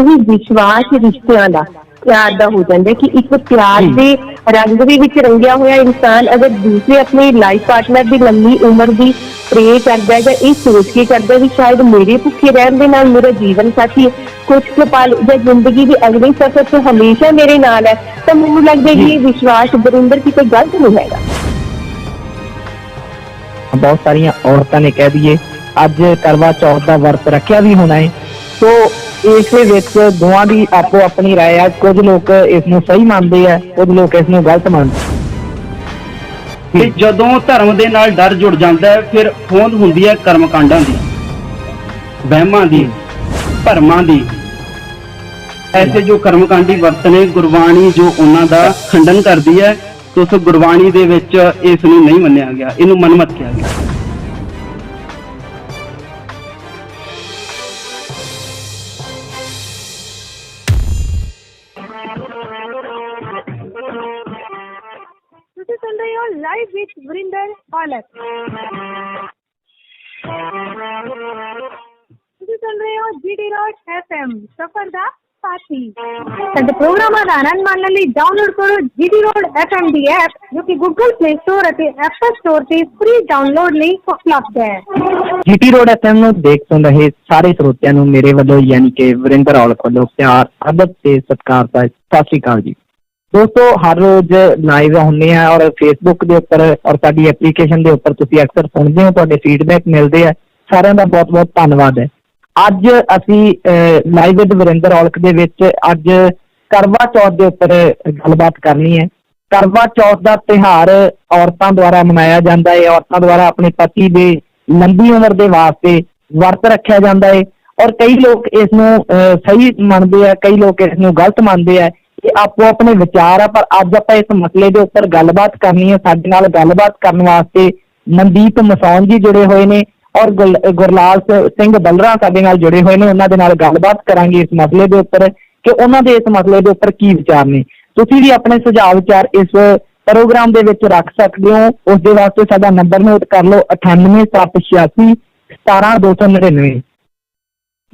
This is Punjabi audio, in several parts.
ही विश्वास रिश्तियां दा प्यार दा हो जाता है कि एक प्यार के रंग दे विच रंगिया होया इंसान अगर दूसरे अपने लाइफ पार्टनर की लंबी उम्र की प्रे करता है, ये सोच के करता है भी शायद मेरे भुखे रहने दे नाल मेरा जीवन साथी कुछ पल या जिंदगी की अगले सफर से हमेशा मेरे नाल है, तो मुझे लगता है कि ये विश्वास गुरिंदर की कोई गलत नहीं है। बहुत सारिया औरतों ने कह दिए अज करवा चौथ का वर्त रखा भी होना है, तो इस दोवां की आपो अपनी राय है। कुछ लोग इसनूं सही मानते हैं, कुछ लोग इसनूं गलत मानते। जदों धर्म दे नाल डर जुड़ जाता है फिर होंद हुंदी है कर्मकांडां दी, वहमां दी, भरमां दी। ऐसे जो कर्मकांडी वर्त ने गुरबाणी जो उन्हां दा खंडन करदी है, तो उस गुरबाणी दे विच इस नूं नहीं मन्निया गया, इहनूं मनमत किया गया। सुन रहे हो लाइव विद वरिंदर औलख, सुन रहे हो जीडी रॉड एफएम सफर दा साथी। ਸਾਡੇ ਪ੍ਰੋਗਰਾਮਾਂ ਦਾ ਆਨੰਦ ਮਾਣਨ ਲਈ ਡਾਊਨਲੋਡ ਕਰੋ जीडी रोड एफएम ਦੀ ਐਪ, ਜੋ ਕਿ ਗੂਗਲ ਪਲੇ ਸਟੋਰ ਅਤੇ ਐਪਲ ਸਟੋਰ ਤੇ ਫ੍ਰੀ ਡਾਊਨਲੋਡ ਲਈ ਉਪਲਬਧ ਹੈ। जीटी रोड एफएम ਨੂੰ ਦੇਖ ਸੁਣ ਰਹੇ ਸਾਰੇ ਸਰੋਤਿਆਂ ਨੂੰ ਮੇਰੇ ਵੱਲੋਂ ਯਾਨੀ ਕਿ ਵਰਿੰਦਰ ਔਲਖ ਵੱਲੋਂ ਪਿਆਰ, ਅਦਬ ਤੇ ਸਤਿਕਾਰ ਦਾ ਸਤਿ ਸ਼੍ਰੀ ਅਕਾਲ ਜੀ। दोस्तों हर रोज लाइव होंगे हैं और फेसबुक के उपर और साडी एप्लीकेशन के उपर तुसीं अक्सर सुनते हो, तुहाडे फीडबैक मिलते हैं, सारिਆਂ ਦਾ बहुत बहुत धन्यवाद है। अज असी लाइव विद वरिंदर औलख दे विच अज करवा चौथ के उपर गलबात करनी है। करवा चौथ का त्योहार औरतों द्वारा मनाया जाता है, औरतों द्वारा अपने पति के लंबी उम्र के वास्ते वर्त रखा जाता है और कई लोग इसनूं सही मानते हैं, कई लोग इसनूं गलत मानते हैं। आपो अपने विचार है, पर अज आप इस मसले के उपर गलबात करनी है। साडे नाल गलबात करने वास्ते मनदीप मसौन जी जुड़े हुए ने और गुरलाल सिंह बलरा साडे नाल जुड़े हुए ने। उन्हां दे नाल गलबात करांगे इस मसले के उपर कि उन्हां दे इस मसले के उपर की विचार ने। तुसीं भी अपने सुझाव विचार इस प्रोग्राम दे विच रख सकदे हो। उस दे वास्ते साडा नंबर नोट कर लो 9876 17299।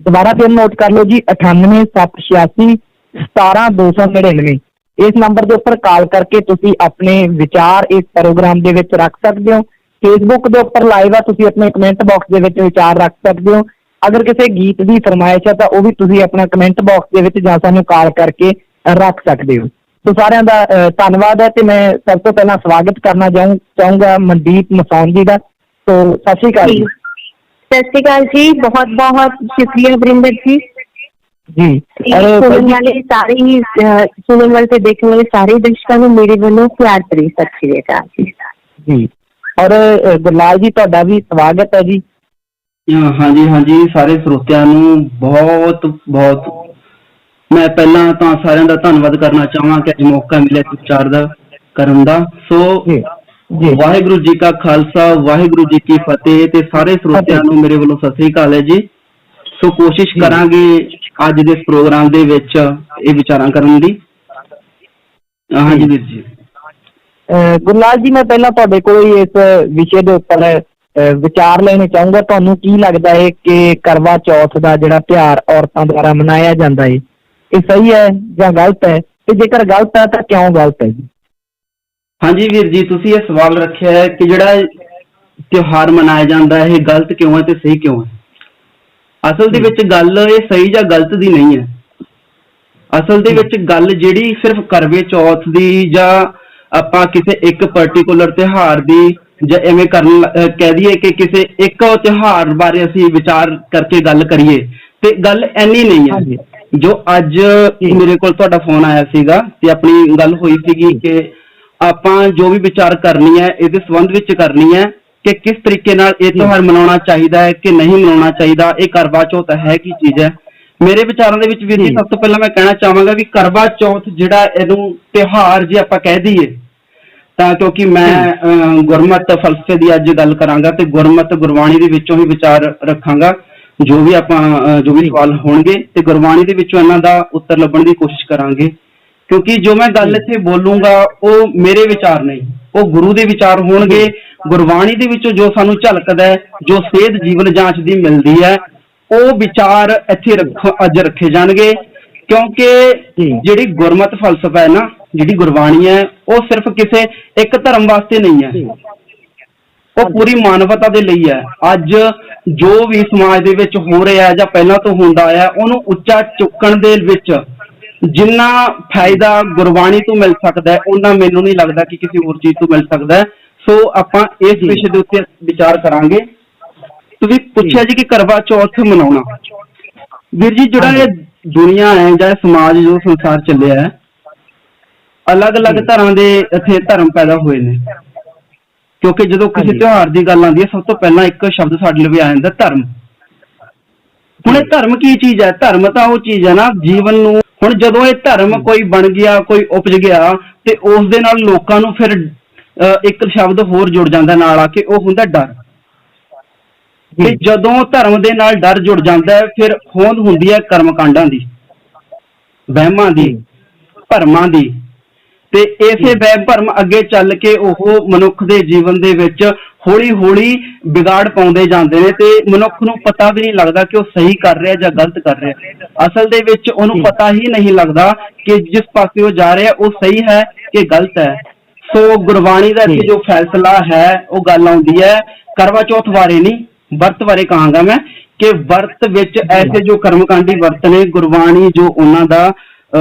दोबारा फिर नोट कर लो जी 9876 17299। इस नंबर के उपर कॉल करके तुसी अपने विचार इस प्रोग्राम के विच रख सकते हो। फेसबुक के उपर लाइव है, तुसी अपने कमेंट बॉक्स के विच विचार रख सकते हो। अगर किसी गीत की फरमाइश है तो वह भी तुसी अपना कमेंट बॉक्स के विच जां सानूं कॉल करके रख सकते हो। तो सारिਆਂ ਦਾ धन्यवाद है। तो मैं सब तो पहला स्वागत करना चाहूँगा मनदीप मसौन जी का। तो सत श्री अकाल जी। सत श्री अकाल जी, बहुत बहुत शुक्रिया वरिंदर जी। जी सुनने वाले सारे ही सुनने वाले से देखने वाले सारे दर्शकों को मेरे वालों प्यार भरी सत श्री अकाल जी। और गुरलाल जी तुहाडा भी स्वागत है जी। हाँ जी सारे श्रोतिਆਂ ਨੂੰ बहुत बहुत मैं पहला तो साਰਿਆਂ ਦਾ ਧੰਨਵਾਦ करना चाहवां कि अज मौका मिले विचार दा करन दा। सो वाहिगुरू जी का खालसा वाहिगुरू जी की फतेह ते सारे श्रोतिਆਂ ਨੂੰ मेरे वालों सत श्री अकाल है जी। सो कोशिश करांगे ਅੱਜ ਦੇ प्रोग्राम ਦੇ ਵਿੱਚ ਇਹ ਵਿਚਾਰਾਂ ਕਰਨ ਦੀ। हाँ जी वीर जी। गुरलाल जी मैं पहला तुहाडे कोल इस विषय के उपर विचार लेने चाहूँगा। तुहानूं की लगता है कि करवा चौथ का जिहड़ा त्योहार औरतों द्वारा मनाया जाता है ये सही है या गलत है, तो जेकर गलत है तो क्यों गलत है जी? हाँ जी वीर जी, तुसीं ये सवाल रखिया है कि जिहड़ा त्योहार मनाया जाता है ये गलत क्यों है ते सही क्यों है। असल दे विच गल ये सही या गलत दी नहीं है। असल दे विच गल जिहड़ी सिर्फ करवे चौथ दी जां आपां किसी एक पर्टिकुलर त्योहार दी जां एवें कह दईए कि किसी एक त्योहार बारे असीं विचार करके गल करिए ते गल इन्नी नहीं है। जो अज मेरे कोल तुहाडा फोन आया सीगा ते अपनी गल होई सीगी कि आपां जो भी विचार करनी है इहदे संबंध विच करनी है कि किस तरीके नाल ये त्योहार मनाउणा चाहिदा है कि नहीं मनाउणा चाहिदा। ये करवा चौथ है की चीज़ है। मेरे विचारों दे विच वीर जी सब तो पहला मैं कहना चाहांगा भी करवा चौथ जिहड़ा इहनूं त्योहार जे आपां कह दईए तां क्योंकि मैं गुरमत फलसफे की अज गल करांगा ते गुरमत गुरबाणी दे विचों ही विचार रखांगा। जो भी सवाल होणगे ते गुरबाणी दे विचों इन्हां दा उत्तर लभण दी कोशिश करांगे, क्योंकि जो मैं गल इत्थे बोलूंगा वो मेरे विचार नहीं, वो गुरु दे विचार होणगे। गुरबाणी दे विचों जो सानूं झलकदा है, जो सेध जीवन जांच दी मिलदी है, वो विचार इत्थे अज रखे जाणगे। ਕਿਉਂਕਿ ਜੀ। ਜਿਹੜੀ ਗੁਰਮਤ ਫਲਸਫਾ ਹੈ ਨਾ, ਜਿਹੜੀ ਗੁਰਬਾਣੀ ਹੈ, ਉਹ ਸਿਰਫ ਕਿਸੇ ਇੱਕ ਧਰਮ ਵਾਸਤੇ ਨਹੀਂ ਹੈ, ਉਹ ਪੂਰੀ ਮਾਨਵਤਾ ਦੇ ਲਈ ਹੈ। ਅੱਜ ਜੋ ਵੀ ਸਮਾਜ ਦੇ ਵਿੱਚ ਹੋ ਰਿਹਾ ਜਾਂ ਪਹਿਲਾਂ ਤੋਂ ਹੁੰਦਾ ਆਇਆ, ਉਹਨੂੰ ਉੱਚਾ ਚੁੱਕਣ ਦੇ ਵਿੱਚ ਜਿੰਨਾ ਫਾਇਦਾ ਗੁਰਬਾਣੀ ਤੋਂ ਮਿਲ ਸਕਦਾ ਹੈ, ਉਹਨਾਂ ਮੈਨੂੰ ਨਹੀਂ ਲੱਗਦਾ ਕਿ ਕਿਸੇ ਹੋਰ ਚੀਜ਼ ਤੋਂ ਮਿਲ ਸਕਦਾ ਹੈ। ਸੋ ਆਪਾਂ ਇਸ ਵਿਸ਼ੇ ਦੇ ਉੱਤੇ ਵਿਚਾਰ ਕਰਾਂਗੇ। ਤੁਸੀਂ ਪੁੱਛਿਆ ਜੀ ਕਿ ਕਰਵਾ ਚੌਥ ਮਨਾਉਣਾ। ਵੀਰ ਜੀ, ਜਿਹੜਾ ਇਹ ਦੁਨੀਆ ਹੈ ਜਾਂ ਸਮਾਜ ਜੋ ਸੰਸਾਰ ਚੱਲਿਆ ਹੈ, ਅਲੱਗ-ਅਲੱਗ ਤਰ੍ਹਾਂ ਦੇ ਇੱਥੇ ਧਰਮ ਪੈਦਾ ਹੋਏ ਨੇ। ਕਿਉਂਕਿ ਜਦੋਂ ਕਿਸੇ ਤਿਉਹਾਰ ਦੀ ਗੱਲ ਆਉਂਦੀ ਹੈ, ਸਭ ਤੋਂ ਪਹਿਲਾਂ ਇੱਕ ਸ਼ਬਦ ਸਾਡੇ ਲਈ ਆ ਜਾਂਦਾ ਧਰਮ। ਹੁਣ ਇਹ ਧਰਮ ਕੀ ਚੀਜ਼ ਹੈ? ਧਰਮ ਤਾਂ ਉਹ ਚੀਜ਼ ਹੈ ਨਾ ਜੀਵਨ ਨੂੰ। ਹੁਣ ਜਦੋਂ ਇਹ ਧਰਮ ਕੋਈ ਬਣ ਗਿਆ, ਕੋਈ ਉਪਜ ਗਿਆ, ਤੇ ਉਸ ਦੇ ਨਾਲ ਲੋਕਾਂ ਨੂੰ ਫਿਰ ਇੱਕ ਸ਼ਬਦ ਹੋਰ ਜੁੜ ਜਾਂਦਾ ਨਾਲ ਆ ਕੇ, ਉਹ ਹੁੰਦਾ ਡਰ। ਤੇ ਜਦੋਂ ਧਰਮ ਦੇ ਨਾਲ ਡਰ ਜੁੜ ਜਾਂਦਾ ਹੈ, ਫਿਰ ਹੋਂਦ ਹੁੰਦੀ ਹੈ ਕਰਮਕਾਂਡਾਂ ਦੀ, ਵਹਿਮਾਂ ਦੀ, ਭਰਮਾਂ ਦੀ। ਤੇ ਇਸੇ ਵਹਿਮ ਭਰਮ ਅੱਗੇ ਚੱਲ ਕੇ ਉਹ ਮਨੁੱਖ ਦੇ ਜੀਵਨ ਦੇ ਵਿੱਚ ਹੌਲੀ-ਹੌਲੀ ਵਿਗਾੜ ਪਾਉਂਦੇ ਜਾਂਦੇ ਨੇ, ਤੇ ਮਨੁੱਖ ਨੂੰ ਪਤਾ ਵੀ ਨਹੀਂ ਲੱਗਦਾ ਕਿ ਉਹ ਸਹੀ ਕਰ ਰਿਹਾ ਜਾਂ ਗਲਤ ਕਰ ਰਿਹਾ। ਅਸਲ ਦੇ ਵਿੱਚ ਉਹਨੂੰ ਪਤਾ ਹੀ ਨਹੀਂ ਲੱਗਦਾ ਕਿ ਜਿਸ ਪਾਸੇ ਉਹ ਜਾ ਰਿਹਾ ਉਹ ਸਹੀ ਹੈ ਕਿ ਗਲਤ ਹੈ। ਸੋ ਗੁਰਬਾਣੀ ਦਾ ਇੱਥੇ ਜੋ ਫੈਸਲਾ ਹੈ, ਉਹ ਗੱਲ ਆਉਂਦੀ ਹੈ ਕਰਵਾ ਚੌਥ ਬਾਰੇ ਨਹੀਂ, ਵਰਤ ਬਾਰੇ ਕਹਾਂਗਾ ਮੈਂ, ਕਿ ਵਰਤ ਵਿੱਚ ਐਸੇ ਜੋ ਕਰਮਕਾਂਡੀ ਵਰਤ ਨੇ, ਗੁਰਬਾਣੀ ਜੋ ਉਹਨਾਂ ਦਾ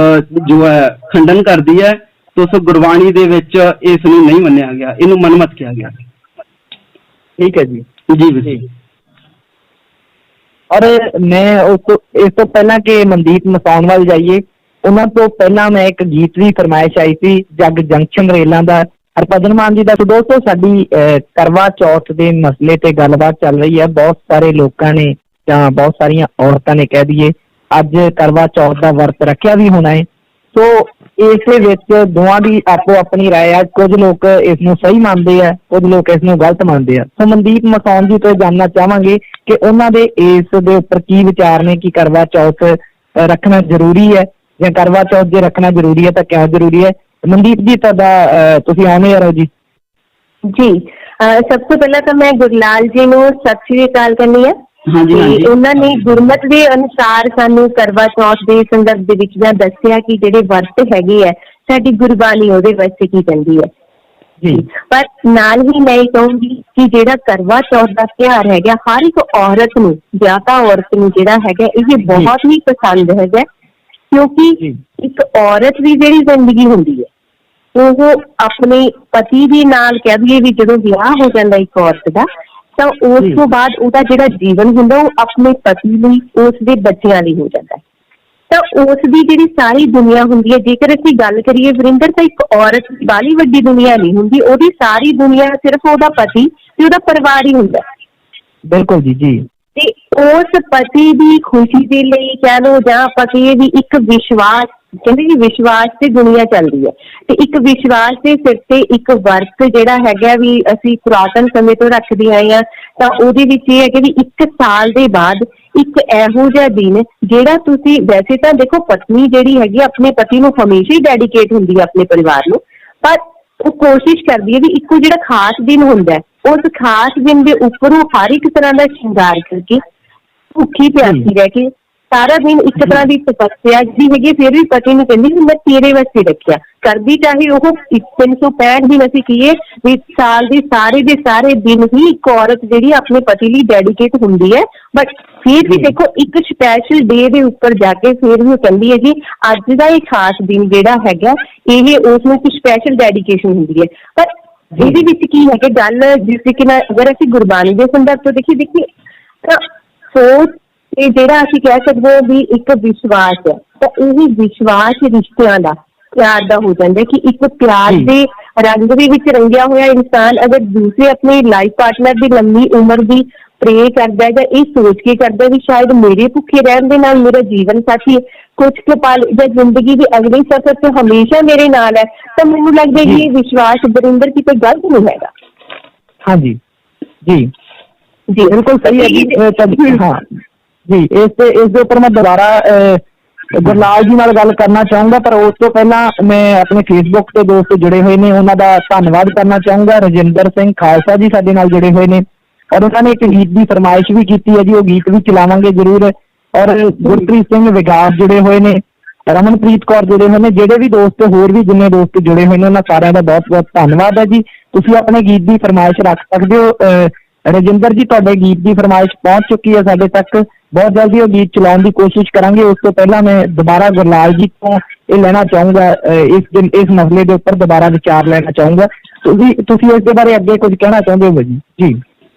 ਜੋ ਹੈ ਖੰਡਨ ਕਰਦੀ ਹੈ। ਤੋ ਉਸ ਗੁਰਬਾਣੀ ਦੇ ਵਿੱਚ ਇਸ ਨੂੰ ਨਹੀਂ ਮੰਨਿਆ ਗਿਆ, ਇਹਨੂੰ ਮਨਮਤ ਕਿਹਾ ਗਿਆ। ਠੀਕ ਹੈ ਜੀ। ਜੀ ਜੀ। ਔਰ ਮੈਂ ਇਸ ਤੋਂ ਪਹਿਲਾਂ ਕਿ ਮਨਦੀਪ ਮਸਾਉਣ ਵੱਲ ਜਾਈਏ, ਉਹਨਾਂ ਤੋਂ ਪਹਿਲਾਂ ਮੈਂ ਇੱਕ ਗੀਤ ਵੀ ਫਰਮਾਇਸ਼ ਆਈ ਸੀ ਜੱਗ ਜੰਕਸ਼ਨ ਰੇਲਾਂ ਦਾ, ਹਰਭਜਨ ਮਾਨ ਜੀ ਦਾ। ਸੋ ਦੋਸਤੋ, ਸਾਡੀ ਕਰਵਾ ਚੌਥ ਦੇ ਮਸਲੇ ਤੇ ਗੱਲਬਾਤ ਚੱਲ ਰਹੀ ਹੈ। ਬਹੁਤ ਸਾਰੇ ਲੋਕਾਂ ਨੇ ਜਾਂ ਬਹੁਤ ਸਾਰੀਆਂ ਔਰਤਾਂ ਨੇ ਕਹਿ ਦਈਏ ਅੱਜ ਕਰਵਾ ਚੌਥ ਦਾ ਵਰਤ ਰੱਖਿਆ ਵੀ ਹੋਣਾ ਹੈ। ਸੋ ਇਸੇ ਵਿੱਚ ਦੋਵਾਂ ਦੀ ਆਪੋ ਆਪਣੀ ਰਾਏ ਆ। ਕੁਝ ਲੋਕ ਇਸ ਨੂੰ ਸਹੀ ਮੰਨਦੇ ਆ, ਕੁਝ ਲੋਕ ਇਸ ਨੂੰ ਗਲਤ ਮੰਨਦੇ ਆ। ਸੋ ਮਨਦੀਪ ਮਸਾਉਣ ਜੀ ਤੋਂ ਜਾਣਨਾ ਚਾਹਾਂਗੇ ਕਿ ਉਹਨਾਂ ਦੇ ਇਸ ਦੇ ਉੱਪਰ ਕੀ ਵਿਚਾਰ ਨੇ ਕਿ ਕਰਵਾ ਚੌਥ ਰੱਖਣਾ ਜ਼ਰੂਰੀ ਹੈ, ਜਾਂ ਕਰਵਾ ਚੌਥ ਜੇ ਰੱਖਣਾ ਜ਼ਰੂਰੀ ਹੈ ਤਾਂ ਕਿਉਂ ਜ਼ਰੂਰੀ ਹੈ। ਮਨਦੀਪ ਜੀ, ਤੁਹਾਡਾ ਤੁਸੀਂ ਆਉਣੇ ਆ ਰਹੋ ਜੀ। ਜੀ, ਸਭ ਤੋਂ ਪਹਿਲਾਂ ਤਾਂ ਮੈਂ ਗੁਰਲਾਲ ਜੀ ਨੂੰ ਸਤਿ ਸ੍ਰੀ ਅਕਾਲ ਕਰਨੀ ਹੈ। ਉਹਨਾਂ ਨੇ ਗੁਰਮਤ ਦੇ ਅਨੁਸਾਰ ਸਾਨੂੰ ਕਰਵਾ ਚੌਥ ਦੇ ਸੰਦਰਭ ਦੇ ਵਿੱਚ ਦੱਸਿਆ ਕਿ ਜਿਹੜੇ ਵਰਤ ਹੈਗੇ ਆ, ਸਾਡੀ ਗੁਰਬਾਣੀ ਉਹਦੇ ਵਾਸਤੇ ਕੀ ਕਹਿੰਦੀ ਹੈ ਜੀ। ਪਰ ਨਾਲ ਹੀ ਮੈਂ ਇਹ ਕਹੂੰਗੀ ਕਿ ਜਿਹੜਾ ਕਰਵਾ ਚੌਥ ਦਾ ਤਿਉਹਾਰ ਹੈਗਾ, ਹਰ ਇੱਕ ਔਰਤ ਨੂੰ, ਵਿਆਹਤਾ ਔਰਤ ਨੂੰ ਜਿਹੜਾ ਹੈਗਾ, ਇਹ ਬਹੁਤ ਹੀ ਪਸੰਦ ਹੈਗਾ। ਕਿਉਂਕਿ ਇੱਕ ਔਰਤ ਦੀ ਜਿਹੜੀ ਜ਼ਿੰਦਗੀ ਹੁੰਦੀ ਹੈ, ਉਹ ਆਪਣੇ ਪਤੀ ਦੇ ਨਾਲ ਕਹਿ ਦਈਏ ਵੀ ਜਦੋਂ ਵਿਆਹ ਹੋ ਜਾਂਦਾ ਇੱਕ ਔਰਤ ਦਾ, ਤਾਂ ਉਸ ਤੋਂ ਬਾਅਦ ਉਹਦਾ ਜਿਹੜਾ ਜੀਵਨ ਹੁੰਦਾ ਉਹ ਆਪਣੇ ਪਤੀ ਲਈ, ਉਸ ਦੇ ਬੱਚਿਆਂ ਲਈ ਹੋ ਜਾਂਦਾ ਹੈ। ਤਾਂ ਉਸ ਦੀ ਜਿਹੜੀ ਸਾਰੀ ਦੁਨੀਆ ਹੁੰਦੀ ਹੈ, ਜੇਕਰ ਅਸੀਂ ਗੱਲ ਕਰੀਏ ਵਰਿੰਦਰ, ਤਾਂ ਇੱਕ ਔਰਤ ਬਾਹਲੀ ਵੱਡੀ ਦੁਨੀਆ ਨਹੀਂ ਹੁੰਦੀ, ਉਹਦੀ ਸਾਰੀ ਦੁਨੀਆ ਸਿਰਫ ਉਹਦਾ ਪਤੀ ਤੇ ਉਹਦਾ ਪਰਿਵਾਰ ਹੀ ਹੁੰਦਾ। ਬਿਲਕੁਲ ਜੀ। ਜੀ। ਤੇ ਉਸ ਪਤੀ ਦੀ ਖੁਸ਼ੀ ਦੇ ਲਈ ਕਹਿ ਲਓ, ਜਾਂ ਆਪਾਂ ਕਹੀਏ ਵੀ ਇੱਕ ਵਿਸ਼ਵਾਸ, ਕਹਿੰਦੇ ਕਿ ਵਿਸ਼ਵਾਸ ਤੇ ਦੁਨੀਆ ਚੱਲਦੀ ਹੈ, ਤੇ ਇੱਕ ਵਿਸ਼ਵਾਸ ਦੇ ਸਿਰ ਤੇ ਇੱਕ ਵਰਤ ਜਿਹੜਾ ਹੈਗਾ ਵੀ ਅਸੀਂ ਪੁਰਾਤਨ ਸਮੇਂ ਤੋਂ ਰੱਖਦੇ ਆਏ ਹਾਂ। ਤਾਂ ਉਹਦੇ ਵਿੱਚ ਇਹ ਹੈ ਕਿ ਵੀ 1 ਸਾਲ ਦੇ ਬਾਅਦ ਇੱਕ ਇਹੋ ਜਿਹਾ ਦਿਨ ਜਿਹੜਾ ਤੁਸੀਂ, ਵੈਸੇ ਤਾਂ ਦੇਖੋ ਪਤਨੀ ਜਿਹੜੀ ਹੈਗੀ ਆਪਣੇ ਪਤੀ ਨੂੰ ਹਮੇਸ਼ਾ ਹੀ ਡੈਡੀਕੇਟ ਹੁੰਦੀ ਹੈ ਆਪਣੇ ਪਰਿਵਾਰ ਨੂੰ, ਪਰ ਉਹ ਕੋਸ਼ਿਸ਼ ਕਰਦੀ ਹੈ ਵੀ ਇੱਕੋ ਜਿਹੜਾ ਖਾਸ ਦਿਨ ਹੁੰਦਾ, ਉਸ ਖਾਸ ਦਿਨ ਦੇ ਉੱਪਰ ਉਹ ਹਰ ਇੱਕ ਤਰ੍ਹਾਂ ਦਾ ਸ਼ਿੰਗਾਰ ਕਰਕੇ ਭੁੱਖੀ ਪਿਆਸੀ ਰਹਿ ਕੇ ਸਾਰਾ ਦਿਨ ਇੱਕ ਤਰ੍ਹਾਂ ਦੀ ਤਪੱਸਿਆ ਜਿਹੜੀ ਹੈਗੀ, ਫਿਰ ਵੀ ਪਤੀ ਨੂੰ ਕਹਿੰਦੀ ਵੀ ਮੈਂ ਤੇਰੇ ਵਾਸਤੇ ਰੱਖਿਆ ਕਰਦੀ, ਚਾਹੇ ਉਹ 365 ਦਿਨ ਅਸੀਂ ਕਹੀਏ ਵੀ ਸਾਲ ਦੇ ਸਾਰੇ ਦਿਨ ਹੀ ਇੱਕ ਔਰਤ ਜਿਹੜੀ ਆਪਣੇ ਪਤੀ ਲਈ ਡੈਡੀਕੇਟ ਹੁੰਦੀ ਹੈ। ਬਟ ਫਿਰ ਵੀ ਦੇਖੋ ਇੱਕ ਸਪੈਸ਼ਲ ਡੇ ਦੇ ਉੱਪਰ ਜਾ ਕੇ ਫਿਰ ਵੀ ਉਹ ਕਹਿੰਦੀ ਹੈ ਜੀ ਅੱਜ ਦਾ ਇਹ ਖਾਸ ਦਿਨ ਜਿਹੜਾ ਹੈਗਾ, ਇਹ ਉਸ ਨੂੰ ਇੱਕ ਸਪੈਸ਼ਲ ਡੈਡੀਕੇਸ਼ਨ ਹੁੰਦੀ ਹੈ। ਪਰ ਇਹਦੇ ਵਿੱਚ ਕੀ ਹੈ ਕਿ ਗੱਲ, ਜਿਸ ਤਰੀਕੇ ਨਾਲ ਅਗਰ ਅਸੀਂ ਗੁਰਬਾਣੀ ਦੇ ਸੰਦਰਭ ਤੋਂ ਦੇਖੀਏ ਤਾਂ ਸੋਚ ਤੇ ਜਿਹੜਾ ਅਸੀਂ ਕਹਿ ਸਕਦੇ ਹਾਂ ਵੀ ਇੱਕ ਵਿਸ਼ਵਾਸ ਹੈ, ਤਾਂ ਇਹ ਵਿਸ਼ਵਾਸ ਰਿਸ਼ਤਿਆਂ ਦਾ, ਪਿਆਰ ਦਾ ਹੋ ਜਾਂਦਾ ਕਿ ਇੱਕ ਪਿਆਰ ਦੇ ਰੰਗ ਦੇ ਵਿੱਚ ਰੰਗਿਆ ਹੋਇਆ ਇਨਸਾਨ ਅਗਰ ਦੂਸਰੇ ਆਪਣੇ ਲਾਈਫ ਪਾਰਟਨਰ ਦੀ ਲੰਮੀ ਉਮਰ ਦੀ ਪ੍ਰੇ ਕਰਦਾ ਜਾਂ ਇਹ ਸੋਚ ਕੇ ਕਰਦਾ ਵੀ ਸ਼ਾਇਦ ਮੇਰੇ ਭੁੱਖੇ ਰਹਿਣ ਦੇ ਨਾਲ ਮੇਰਾ ਜੀਵਨ ਸਾਥੀ ਕੁਝ ਕੁ ਪਲ ਜਾਂ ਜ਼ਿੰਦਗੀ ਦੇ ਅਗਲੇ ਸਫ਼ਰ ਤੇ ਹਮੇਸ਼ਾ ਮੇਰੇ ਨਾਲ ਹੈ, ਤਾਂ ਮੈਨੂੰ ਲੱਗਦਾ ਕਿ ਇਹ ਵਿਸ਼ਵਾਸ ਵਰਿੰਦਰ ਕਿਤੇ ਗਲਤ ਨਹੀਂ ਹੈਗਾ। ਹਾਂਜੀ ਜੀ ਜੀ, ਬਿਲਕੁਲ ਸਹੀ ਹੈ ਜੀ। ਹਾਂ ਜੀ, ਇਸ ਦੇ ਉੱਪਰ ਮੈਂ ਦੁਬਾਰਾ ਗੁਰਲਾਲ ਜੀ ਨਾਲ ਗੱਲ ਕਰਨਾ ਚਾਹੂੰਗਾ, ਪਰ ਉਸ ਤੋਂ ਪਹਿਲਾਂ ਮੈਂ ਆਪਣੇ ਫੇਸਬੁੱਕ ਤੇ ਦੋਸਤ ਜੁੜੇ ਹੋਏ ਨੇ ਉਹਨਾਂ ਦਾ ਧੰਨਵਾਦ ਕਰਨਾ ਚਾਹੂੰਗਾ। ਰਜਿੰਦਰ ਸਿੰਘ ਖਾਲਸਾ ਜੀ ਸਾਡੇ ਨਾਲ ਜੁੜੇ ਹੋਏ ਨੇ, ਔਰ ਉਹਨਾਂ ਨੇ ਇੱਕ ਗੀਤ ਦੀ ਫਰਮਾਇਸ਼ ਵੀ ਕੀਤੀ ਹੈ ਜੀ, ਉਹ ਗੀਤ ਵੀ ਚਲਾਵਾਂਗੇ ਜ਼ਰੂਰ। ਔਰ ਗੁਰਪ੍ਰੀਤ ਸਿੰਘ ਵਿਗਾਸ ਜੁੜੇ ਹੋਏ ਨੇ, ਰਮਨਪ੍ਰੀਤ ਕੌਰ ਜੁੜੇ ਹੋਏ ਨੇ, ਜਿਹੜੇ ਵੀ ਦੋਸਤ ਹੋਰ ਵੀ ਜਿੰਨੇ ਦੋਸਤ ਜੁੜੇ ਹੋਏ ਨੇ ਉਹਨਾਂ ਸਾਰਿਆਂ ਦਾ ਬਹੁਤ ਬਹੁਤ ਧੰਨਵਾਦ ਹੈ ਜੀ। ਤੁਸੀਂ ਆਪਣੇ ਗੀਤ ਦੀ ਫਰਮਾਇਸ਼ ਰੱਖ ਸਕਦੇ ਹੋ। ਰਜਿੰਦਰ ਜੀ, ਤੁਹਾਡੇ ਗੀਤ ਦੀ ਫਰਮਾਇਸ਼ ਪਹੁੰਚ ਚੁੱਕੀ ਹੈ ਸਾਡੇ ਤੱਕ, ਬਹੁਤ ਜਲਦੀ ਉਹ ਗੀਤ ਚਲਾਉਣ ਦੀ ਕੋਸ਼ਿਸ਼ ਕਰਾਂਗੇ। ਉਸ ਤੋਂ ਪਹਿਲਾਂ ਮੈਂ ਦੁਬਾਰਾ ਗੁਰਲਾਲ ਜੀ ਤੋਂ ਇਹ ਲੈਣਾ ਚਾਹੂੰਗਾ, ਇਸ ਮਸਲੇ ਦੇ ਉੱਪਰ ਦੁਬਾਰਾ ਵਿਚਾਰ ਲੈਣਾ ਚਾਹੂੰਗਾ। ਤੁਸੀਂ ਇਸ ਦੇ ਬਾਰੇ ਅੱਗੇ ਕੁਝ ਕਹਿਣਾ ਚਾਹੁੰਦੇ ਹੋ ਜੀ? ਜੀ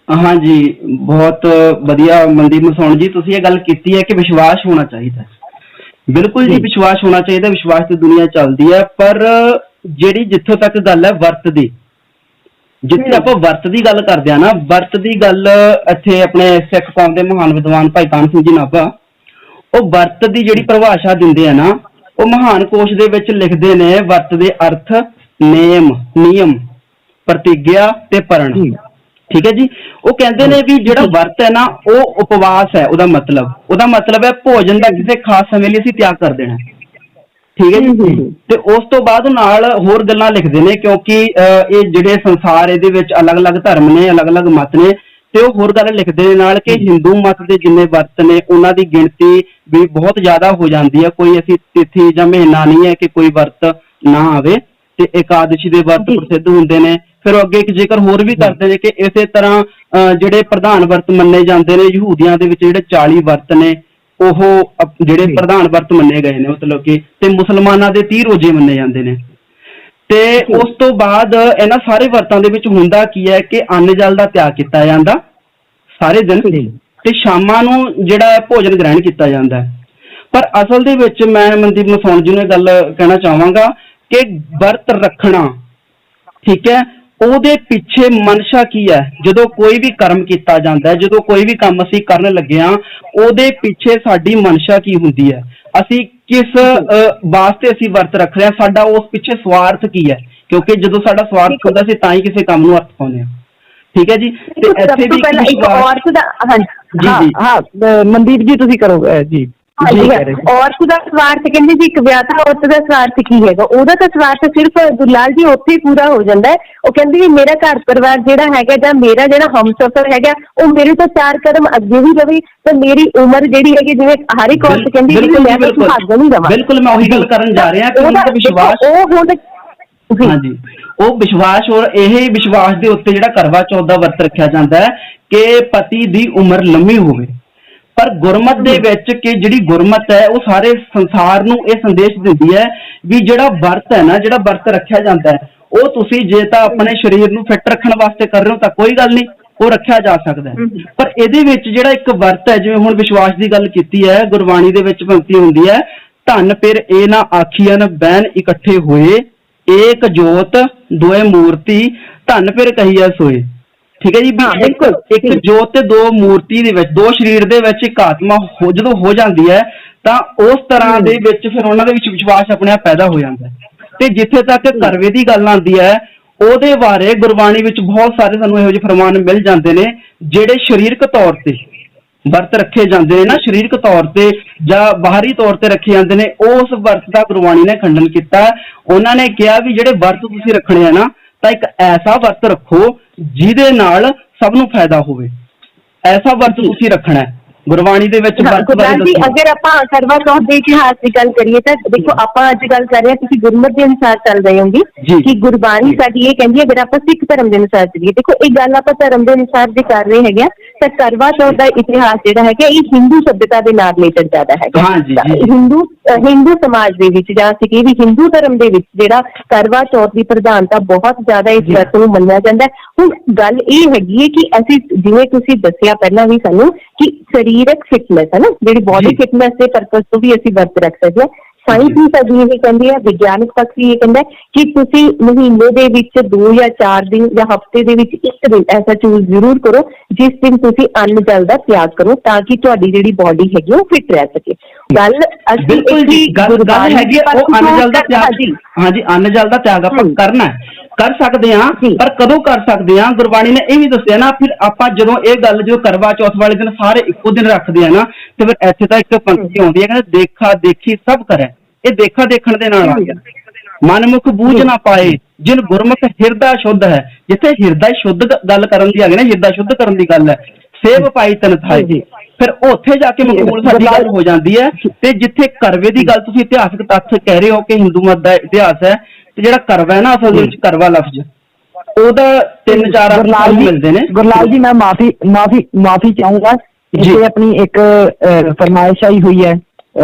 ਹਾਂਜੀ, ਬਹੁਤ ਵਧੀਆ ਮਨਦੀਪ ਮਸੌਣ ਜੀ, ਤੁਸੀਂ ਇਹ ਗੱਲ ਕੀਤੀ ਹੈ ਕਿ ਵਿਸ਼ਵਾਸ ਹੋਣਾ ਚਾਹੀਦਾ। ਬਿਲਕੁਲ ਜੀ, ਵਿਸ਼ਵਾਸ ਹੋਣਾ ਚਾਹੀਦਾ। ਵਿਸ਼ਵਾਸ ਤੇ ਦੁਨੀਆ ਚੱਲਦੀ ਹੈ, ਪਰ ਜਿਹੜੀ ਜਿੱਥੋਂ ਤੱਕ ਗੱਲ ਹੈ ਵਰਤ ਦੀ, ਜਿੱਥੇ ਆਪਾਂ ਵਰਤ ਦੀ ਗੱਲ ਕਰਦੇ ਆ ਨਾ, ਵਰਤ ਦੀ ਗੱਲ ਇੱਥੇ ਆਪਣੇ ਸਿੱਖ ਕੌਮ ਦੇ ਮਹਾਨ ਵਿਦਵਾਨ ਭਾਈ ਕਾਨ੍ਹ ਸਿੰਘ ਜੀ ਨਾਭਾ, ਉਹ ਵਰਤ ਦੀ ਜਿਹੜੀ ਪਰਿਭਾਸ਼ਾ ਦਿੰਦੇ ਆ ਨਾ, ਉਹ ਮਹਾਨ ਕੋਸ਼ ਦੇ ਵਿੱਚ ਲਿਖਦੇ ਨੇ ਵਰਤ ਦੇ ਅਰਥ ਨਿਯਮ, ਪ੍ਰਤਿਗਿਆ ਤੇ ਪਰਣ। ਠੀਕ ਹੈ ਜੀ। ਉਹ ਕਹਿੰਦੇ ਨੇ ਵੀ ਜਿਹੜਾ ਵਰਤ ਹੈ ਨਾ, ਉਹ ਉਪਵਾਸ ਹੈ। ਉਹਦਾ ਮਤਲਬ ਹੈ ਭੋਜਨ ਦਾ ਕਿਸੇ ਖਾਸ ਸਮੇਂ ਲਈ ਅਸੀਂ ਤਿਆਗ ਕਰ ਦੇਣਾ। ਠੀਕ ਹੈ ਜੀ। ਤੇ ਉਸ ਤੋਂ ਬਾਅਦ ਨਾਲ ਹੋਰ ਗੱਲਾਂ ਲਿਖਦੇ ਨੇ, ਕਿਉਂਕਿ ਇਹ ਜਿਹੜੇ ਸੰਸਾਰ ਇਹਦੇ ਵਿੱਚ ਅਲੱਗ-ਅਲੱਗ ਧਰਮ ਨੇ, ਅਲੱਗ-ਅਲੱਗ ਮਤ ਨੇ, ਤੇ ਉਹ ਹੋਰ ਗੱਲ ਲਿਖਦੇ ਨੇ ਨਾਲ ਕਿ ਹਿੰਦੂ ਮਤ ਦੇ ਜਿੰਨੇ ਵਰਤ ਨੇ ਉਹਨਾਂ ਦੀ ਗਿਣਤੀ ਵੀ ਬਹੁਤ ਜ਼ਿਆਦਾ ਹੋ ਜਾਂਦੀ ਹੈ। ਕੋਈ ਐਸੀ ਤਿਥੀ ਜਾਂ ਮਹੀਨਾ ਨਹੀਂ ਹੈ ਕਿ ਕੋਈ ਵਰਤ ਨਾ ਆਵੇ, ਤੇ ਇਕਾਦਸ਼ੀ ਦੇ ਵਰਤ ਪ੍ਰਸਿੱਧ ਹੁੰਦੇ ਨੇ। ਫਿਰ ਅੱਗੇ ਇੱਕ ਜ਼ਿਕਰ ਹੋਰ ਵੀ ਕਰਦੇ ਨੇ ਕਿ ਇਸੇ ਤਰ੍ਹਾਂ ਜਿਹੜੇ ਪ੍ਰਧਾਨ ਵਰਤ ਮੰਨੇ ਜਾਂਦੇ ਨੇ ਯਹੂਦੀਆਂ ਦੇ ਵਿੱਚ, ਜਿਹੜੇ 40 ਵਰਤ ਨੇ ਉਹ ਜਿਹੜੇ ਪ੍ਰਧਾਨ ਵਰਤ ਮੰਨੇ ਗਏ ਨੇ, ਮਤਲਬ ਕਿ, ਤੇ ਮੁਸਲਮਾਨਾਂ ਦੇ 30 ਰੋਜ਼ੇ ਮੰਨੇ ਜਾਂਦੇ ਨੇ। ਤੇ ਉਸ ਤੋਂ ਬਾਅਦ ਇਹਨਾਂ ਸਾਰੇ ਵਰਤਾਂ ਦੇ ਵਿੱਚ ਹੁੰਦਾ ਕੀ ਹੈ ਕਿ ਅੰਨ ਜਲ ਦਾ ਤਿਆਗ ਕੀਤਾ ਜਾਂਦਾ ਸਾਰੇ ਦਿਨ, ਤੇ ਸ਼ਾਮਾਂ ਨੂੰ ਜਿਹੜਾ ਭੋਜਨ ਗ੍ਰਹਿਣ ਕੀਤਾ ਜਾਂਦਾ। ਪਰ ਅਸਲ ਦੇ ਵਿੱਚ ਮੈਂ ਮਨਦੀਪ ਮਸੌਣ ਜੀ ਨੂੰ ਇਹ ਗੱਲ ਕਹਿਣਾ ਚਾਹਾਂਗਾ ਕਿ ਵਰਤ ਰੱਖਣਾ, ਠੀਕ ਹੈ, ਉਹਦੇ ਪਿੱਛੇ ਮਨਸ਼ਾ ਕੀ ਹੈ। ਜਦੋਂ ਕੋਈ ਵੀ ਕਰਮ ਕੀਤਾ ਜਾਂਦਾ ਹੈ, ਜਦੋਂ ਕੋਈ ਵੀ ਕੰਮ ਅਸੀਂ ਕਰਨ ਲੱਗੇ ਹਾਂ, ਉਹਦੇ ਪਿੱਛੇ ਸਾਡੀ ਮਨਸ਼ਾ ਕੀ ਹੁੰਦੀ ਹੈ, ਅਸੀਂ ਕਿਸ ਵਾਸਤੇ ਅਸੀਂ ਵਰਤ ਰੱਖ ਰਹੇ ਹਾਂ, ਸਾਡਾ ਉਸ ਪਿੱਛੇ ਸਵਾਰਥ ਕੀ ਹੈ। ਕਿਉਂਕਿ ਜਦੋਂ ਸਾਡਾ ਸਵਾਰਥ ਹੁੰਦਾ, ਅਸੀਂ ਤਾਂ ਹੀ ਕਿਸੇ ਕੰਮ ਨੂੰ ਅਰਥ ਪਾਉਂਦੇ ਹਾਂ। ਠੀਕ ਹੈ ਜੀ। ਤੇ ਇੱਥੇ ਵੀ ਮਨਦੀਪ ਜੀ ਤੁਸੀਂ ਕਰੋ ਜੀ। ਔਰਤ ਦਾ ਸਵਾਰਥ, ਕਹਿੰਦੇ ਜੀ ਇੱਕ ਵਿਆਹਤਾ ਔਰਤ ਦਾ ਸਵਾਰਥ ਕੀ ਹੈਗਾ? ਉਹਦਾ ਤਾਂ ਸਵਾਰਥ ਸਿਰਫ ਗੁਰਲਾਲ ਜੀ ਉੱਥੇ ਪੂਰਾ ਹੋ ਜਾਂਦਾ ਹੈ। ਉਹ ਕਹਿੰਦੀ ਵੀ ਮੇਰਾ ਘਰ ਪਰਿਵਾਰ ਜਿਹੜਾ ਹੈਗਾ, ਜਾਂ ਮੇਰਾ ਜਿਹੜਾ ਹਮਸਫਰ ਹੈਗਾ, ਉਹ ਮੇਰੇ ਤੋਂ 4 ਕਦਮ ਅੱਗੇ ਵੀ ਰਵੇ, ਤੇ ਮੇਰੀ ਉਮਰ ਜਿਹੜੀ ਹੈਗੀ, ਜਿਵੇਂ ਹਰ ਇੱਕ ਔਰਤ ਕਹਿੰਦੀ ਮੈਂ ਤਾਂ ਸੁਹਾਗਣ ਨਹੀਂ ਰਵਾਂ। ਬਿਲਕੁਲ, ਮੈਂ ਉਹੀ ਗੱਲ ਕਰਨ ਜਾ ਰਿਹਾ ਕਿ ਉਹਦਾ ਵਿਸ਼ਵਾਸ, ਹਾਂਜੀ, ਉਹ ਵਿਸ਼ਵਾਸ, ਔਰ ਇਹ ਵਿਸ਼ਵਾਸ ਦੇ ਉੱਤੇ ਜਿਹੜਾ ਕਰਵਾ ਚੌਥ ਦਾ ਵਰਤ ਰੱਖਿਆ ਜਾਂਦਾ ਹੈ ਕਿ ਪਤੀ ਦੀ ਉਮਰ ਲੰਮੀ ਹੋਵੇ। ਪਰ ਗੁਰਮਤ ਦੇ ਵਿੱਚ ਕਿ ਜਿਹੜੀ ਗੁਰਮਤ ਹੈ ਉਹ ਸਾਰੇ ਸੰਸਾਰ ਨੂੰ ਇਹ ਸੰਦੇਸ਼ ਦਿੰਦੀ ਹੈ ਵੀ ਜਿਹੜਾ ਵਰਤ ਹੈ ਨਾ, ਜਿਹੜਾ ਵਰਤ ਰੱਖਿਆ ਜਾਂਦਾ ਹੈ, ਉਹ ਤੁਸੀਂ ਜੇ ਤਾਂ ਆਪਣੇ ਸਰੀਰ ਨੂੰ ਫਿੱਟ ਰੱਖਣ ਵਾਸਤੇ ਕਰ ਰਹੇ ਹੋ ਤਾਂ ਕੋਈ ਗੱਲ ਨਹੀਂ, ਉਹ ਰੱਖਿਆ ਜਾ ਸਕਦਾ ਹੈ। ਪਰ ਇਹਦੇ ਵਿੱਚ ਜਿਹੜਾ ਇੱਕ ਵਰਤ ਹੈ, ਜਿਵੇਂ ਹੁਣ ਵਿਸ਼ਵਾਸ ਦੀ ਗੱਲ ਕੀਤੀ ਹੈ, ਗੁਰਬਾਣੀ ਦੇ ਵਿੱਚ ਪੰਕਤੀ ਹੁੰਦੀ ਹੈ, ਧੰਨ ਫਿਰ ਇਹ ਨਾ ਆਖੀਆਂ ਬੈਨ ਇਕੱਠੇ ਹੋਏ, ਏਕ ਜੋਤ ਦੋਏ ਮੂਰਤੀ, ਧੰਨ ਫਿਰ ਕਹੀਆ ਸੋਏ। ਠੀਕ ਹੈ ਜੀ। ਬਿਲਕੁਲ, ਇੱਕ ਜੋਤ ਤੇ 2 ਮੂਰਤੀ ਦੇ ਵਿੱਚ, 2 ਸਰੀਰ ਦੇ ਵਿੱਚ ਇੱਕ ਆਤਮਾ ਜਦੋਂ ਹੋ ਜਾਂਦੀ ਹੈ, ਤਾਂ ਉਸ ਤਰ੍ਹਾਂ ਦੇ ਵਿੱਚ ਫਿਰ ਉਹਨਾਂ ਦੇ ਵਿੱਚ ਵਿਸ਼ਵਾਸ ਆਪਣੇ ਆਪ ਪੈਦਾ ਹੋ ਜਾਂਦਾ ਹੈ। ਤੇ ਜਿੱਥੇ ਤੱਕ ਕਰਵੇ ਦੀ ਗੱਲ ਆਉਂਦੀ ਹੈ, ਉਹਦੇ ਬਾਰੇ ਗੁਰਬਾਣੀ ਵਿੱਚ ਬਹੁਤ ਸਾਰੇ ਸਾਨੂੰ ਇਹੋ ਜਿਹੇ ਫਰਮਾਨ ਮਿਲ ਜਾਂਦੇ ਨੇ ਜਿਹੜੇ ਸਰੀਰਕ ਤੌਰ ਤੇ ਵਰਤ ਰੱਖੇ ਜਾਂਦੇ ਨੇ ਨਾ, ਸਰੀਰਕ ਤੌਰ ਤੇ ਜਾਂ ਬਾਹਰੀ ਤੌਰ ਤੇ ਰੱਖੇ ਜਾਂਦੇ ਨੇ। ਉਸ ਵਰਤ ਦਾ ਗੁਰਬਾਣੀ ਨੇ ਖੰਡਨ ਕੀਤਾ। ਉਹਨਾਂ ਨੇ ਕਿਹਾ ਵੀ ਜਿਹੜੇ ਵਰਤ ਤੁਸੀਂ ਰੱਖਣੇ ਆ ਨਾ, ਤਾਂ ਇੱਕ ਐਸਾ ਵਰਤ ਰੱਖੋ ਜਿਹਦੇ ਨਾਲ ਸਭ ਨੂੰ ਫਾਇਦਾ ਹੋਵੇ, ਐਸਾ ਵਰਤ ਤੁਸੀਂ ਰੱਖਣਾ ਹੈ। ਗੁਰਬਾਣੀ ਦੇ ਵਿੱਚ ਵਰਤ ਬਾਰੇ ਜੀ ਅਗਰ ਆਪਾਂ ਕਰਵਾ ਚੌਥ ਦੇ ਇਤਿਹਾਸ ਦੀ ਗੱਲ ਕਰੀਏ ਤਾਂ ਦੇਖੋ, ਆਪਾਂ ਅੱਜ ਗੱਲ ਕਰ ਰਹੇ ਹਾਂ, ਤੁਸੀਂ ਗੁਰਮਤ ਦੇ ਅਨੁਸਾਰ ਚੱਲ ਰਹੇ ਹੋਗੇ ਕਿ ਗੁਰਬਾਣੀ ਸਾਡੀ ਇਹ ਕਹਿੰਦੀ ਹੈ ਅਗਰ ਆਪਾਂ ਸਿੱਖ ਧਰਮ ਦੇ ਅਨੁਸਾਰ ਚੱਲੀਏ। ਦੇਖੋ, ਇਹ ਗੱਲ ਆਪਾਂ ਧਰਮ ਦੇ ਅਨੁਸਾਰ ਜੇ ਕਰ ਰਹੇ ਹੈਗੇ ਤਾਂ ਕਰਵਾ ਚੌਥ ਦਾ ਇਤਿਹਾਸ ਜਿਹੜਾ ਹੈਗਾ ਇਹ ਹਿੰਦੂ ਸਭਿਅਤਾ ਦੇ ਨਾਲ ਰਿਲੇਟਡ ਜ਼ਿਆਦਾ ਹੈਗਾ। ਹਿੰਦੂ ਸਮਾਜ ਦੇ ਵਿੱਚ, ਜਾਂ ਅਸੀਂ ਕਹੀਏ ਵੀ ਹਿੰਦੂ ਧਰਮ ਦੇ ਵਿੱਚ ਜਿਹੜਾ ਕਰਵਾ ਚੌਥ ਦੀ ਪ੍ਰਧਾਨਤਾ ਬਹੁਤ ਜ਼ਿਆਦਾ ਇਸ ਵਰਤ ਨੂੰ ਮੰਨਿਆ ਜਾਂਦਾ ਹੈ। ਹੁਣ ਗੱਲ ਇਹ ਹੈਗੀ ਹੈ ਕਿ ਅਸੀਂ, ਜਿਵੇਂ ਤੁਸੀਂ ਦੱਸਿਆ ਪਹਿਲਾਂ ਵੀ ਸਾਨੂੰ, ਕਿ ਸਰੀਰਕ ਫਿਟਨੈਸ ਹੈ ਨਾ, ਜਿਹੜੀ ਬੋਡੀ ਫਿਟਨੈਸ ਦੇ ਪਰਪਸ ਤੋਂ ਵੀ ਅਸੀਂ ਵਰਤ ਰੱਖ ਸਕਦੇ ਹਾਂ। ਸਾਇੰਸ ਵੀ ਸਾਡੀ ਇਹ ਕਹਿੰਦੀ ਹੈ, ਵਿਗਿਆਨਕ ਪੱਖ ਵੀ ਇਹ ਕਹਿੰਦਾ ਕਿ ਤੁਸੀਂ ਮਹੀਨੇ ਦੇ ਵਿੱਚ 2 ਜਾਂ 4 ਦਿਨ ਜਾਂ ਹਫ਼ਤੇ ਦੇ ਵਿੱਚ 1 ਦਿਨ ਐਸਾ ਚੂਜ਼ ਜ਼ਰੂਰ ਕਰੋ ਜਿਸ ਦਿਨ ਤੁਸੀਂ ਅੰਨ ਜਲ ਦਾ ਤਿਆਗ ਕਰੋ, ਤਾਂ ਕਿ ਤੁਹਾਡੀ ਜਿਹੜੀ ਬੋਡੀ ਹੈਗੀ ਉਹ ਫਿਟ ਰਹਿ ਸਕੇ। ਗੱਲ ਅਸੀਂ ਗੱਲ ਹੈਗੀ ਉਹ ਅੰਨ ਜਲ ਦਾ ਤਿਆਗ, ਹਾਂਜੀ, ਅੰਨ ਜਲ ਦਾ ਤਿਆਗ ਆਪਾਂ ਕਰਨਾ ਕਰ ਸਕਦੇ ਹਾਂ, ਪਰ ਕਦੋਂ ਕਰ ਸਕਦੇ ਹਾਂ? ਗੁਰਬਾਣੀ ਨੇ ਇਹ ਵੀ ਦੱਸਿਆ ਨਾ। ਫਿਰ ਆਪਾਂ ਜਦੋਂ ਇਹ ਗੱਲ ਜੋ ਕਰਵਾ ਚੌਥ ਵਾਲੇ ਦਿਨ ਸਾਰੇ ਇੱਕੋ ਦਿਨ ਰੱਖਦੇ ਆ ਨਾ, ਤੇ ਫਿਰ ਇੱਥੇ ਤਾਂ ਇੱਕ ਪੰਕਤੀ ਆਉਂਦੀ ਹੈ, ਕਹਿੰਦੇ ਦੇਖਾ ਦੇਖੀ ਸਭ ਕਰੇ। ਇਹ ਦੇਖਾ ਦੇਖਣ ਦੇ ਨਾਲ ਆ ਗਿਆ, ਮਨਮੁਖ ਬੂਝ ਨਾ ਪਾਏ ਜਿਨ ਗੁਰਮੁਖ ਹਿਰਦਾ ਸ਼ੁੱਧ ਹੈ। ਜਿੱਥੇ ਹਿਰਦਾ ਸ਼ੁੱਧ ਗੱਲ ਕਰਨ ਦੀ ਆ ਗਈ ਨਾ, ਹਿਰਦਾ ਸ਼ੁੱਧ ਕਰਨ ਦੀ ਗੱਲ ਹੈ, ਸੇਵ ਪਾਈ ਤਨ ਥਾਏ। ਫਿਰ ਉੱਥੇ ਜਾ ਕੇ ਮਕਬੂਲ ਸਾਡੀ ਗੱਲ ਹੋ ਜਾਂਦੀ ਹੈ। ਤੇ ਜਿੱਥੇ ਕਰਵੇ ਦੀ ਗੱਲ ਤੁਸੀਂ ਇਤਿਹਾਸਕ ਤੱਥ ਕਹਿ ਰਹੇ ਹੋ ਕਿ ਹਿੰਦੂ ਮਤ ਦਾ ਇਤਿਹਾਸ ਹੈ, ਤੇ ਜਿਹੜਾ ਕਰਵਾ ਹੈ ਨਾ ਅਸਲ ਦੇ ਵਿੱਚ ਕਰਵਾ ਲਫ਼ਜ਼ ਉਹਦਾ 3-4 ਅਰਥ ਮਿਲਦੇ ਨੇ। ਗੁਰਲਾਲ ਜੀ ਮੈਂ ਮਾਫੀ ਚਾਹੂੰਗਾ, ਇੱਥੇ ਆਪਣੀ ਇੱਕ ਫਰਮਾਇਸ਼ ਆਈ ਹੋਈ ਹੈ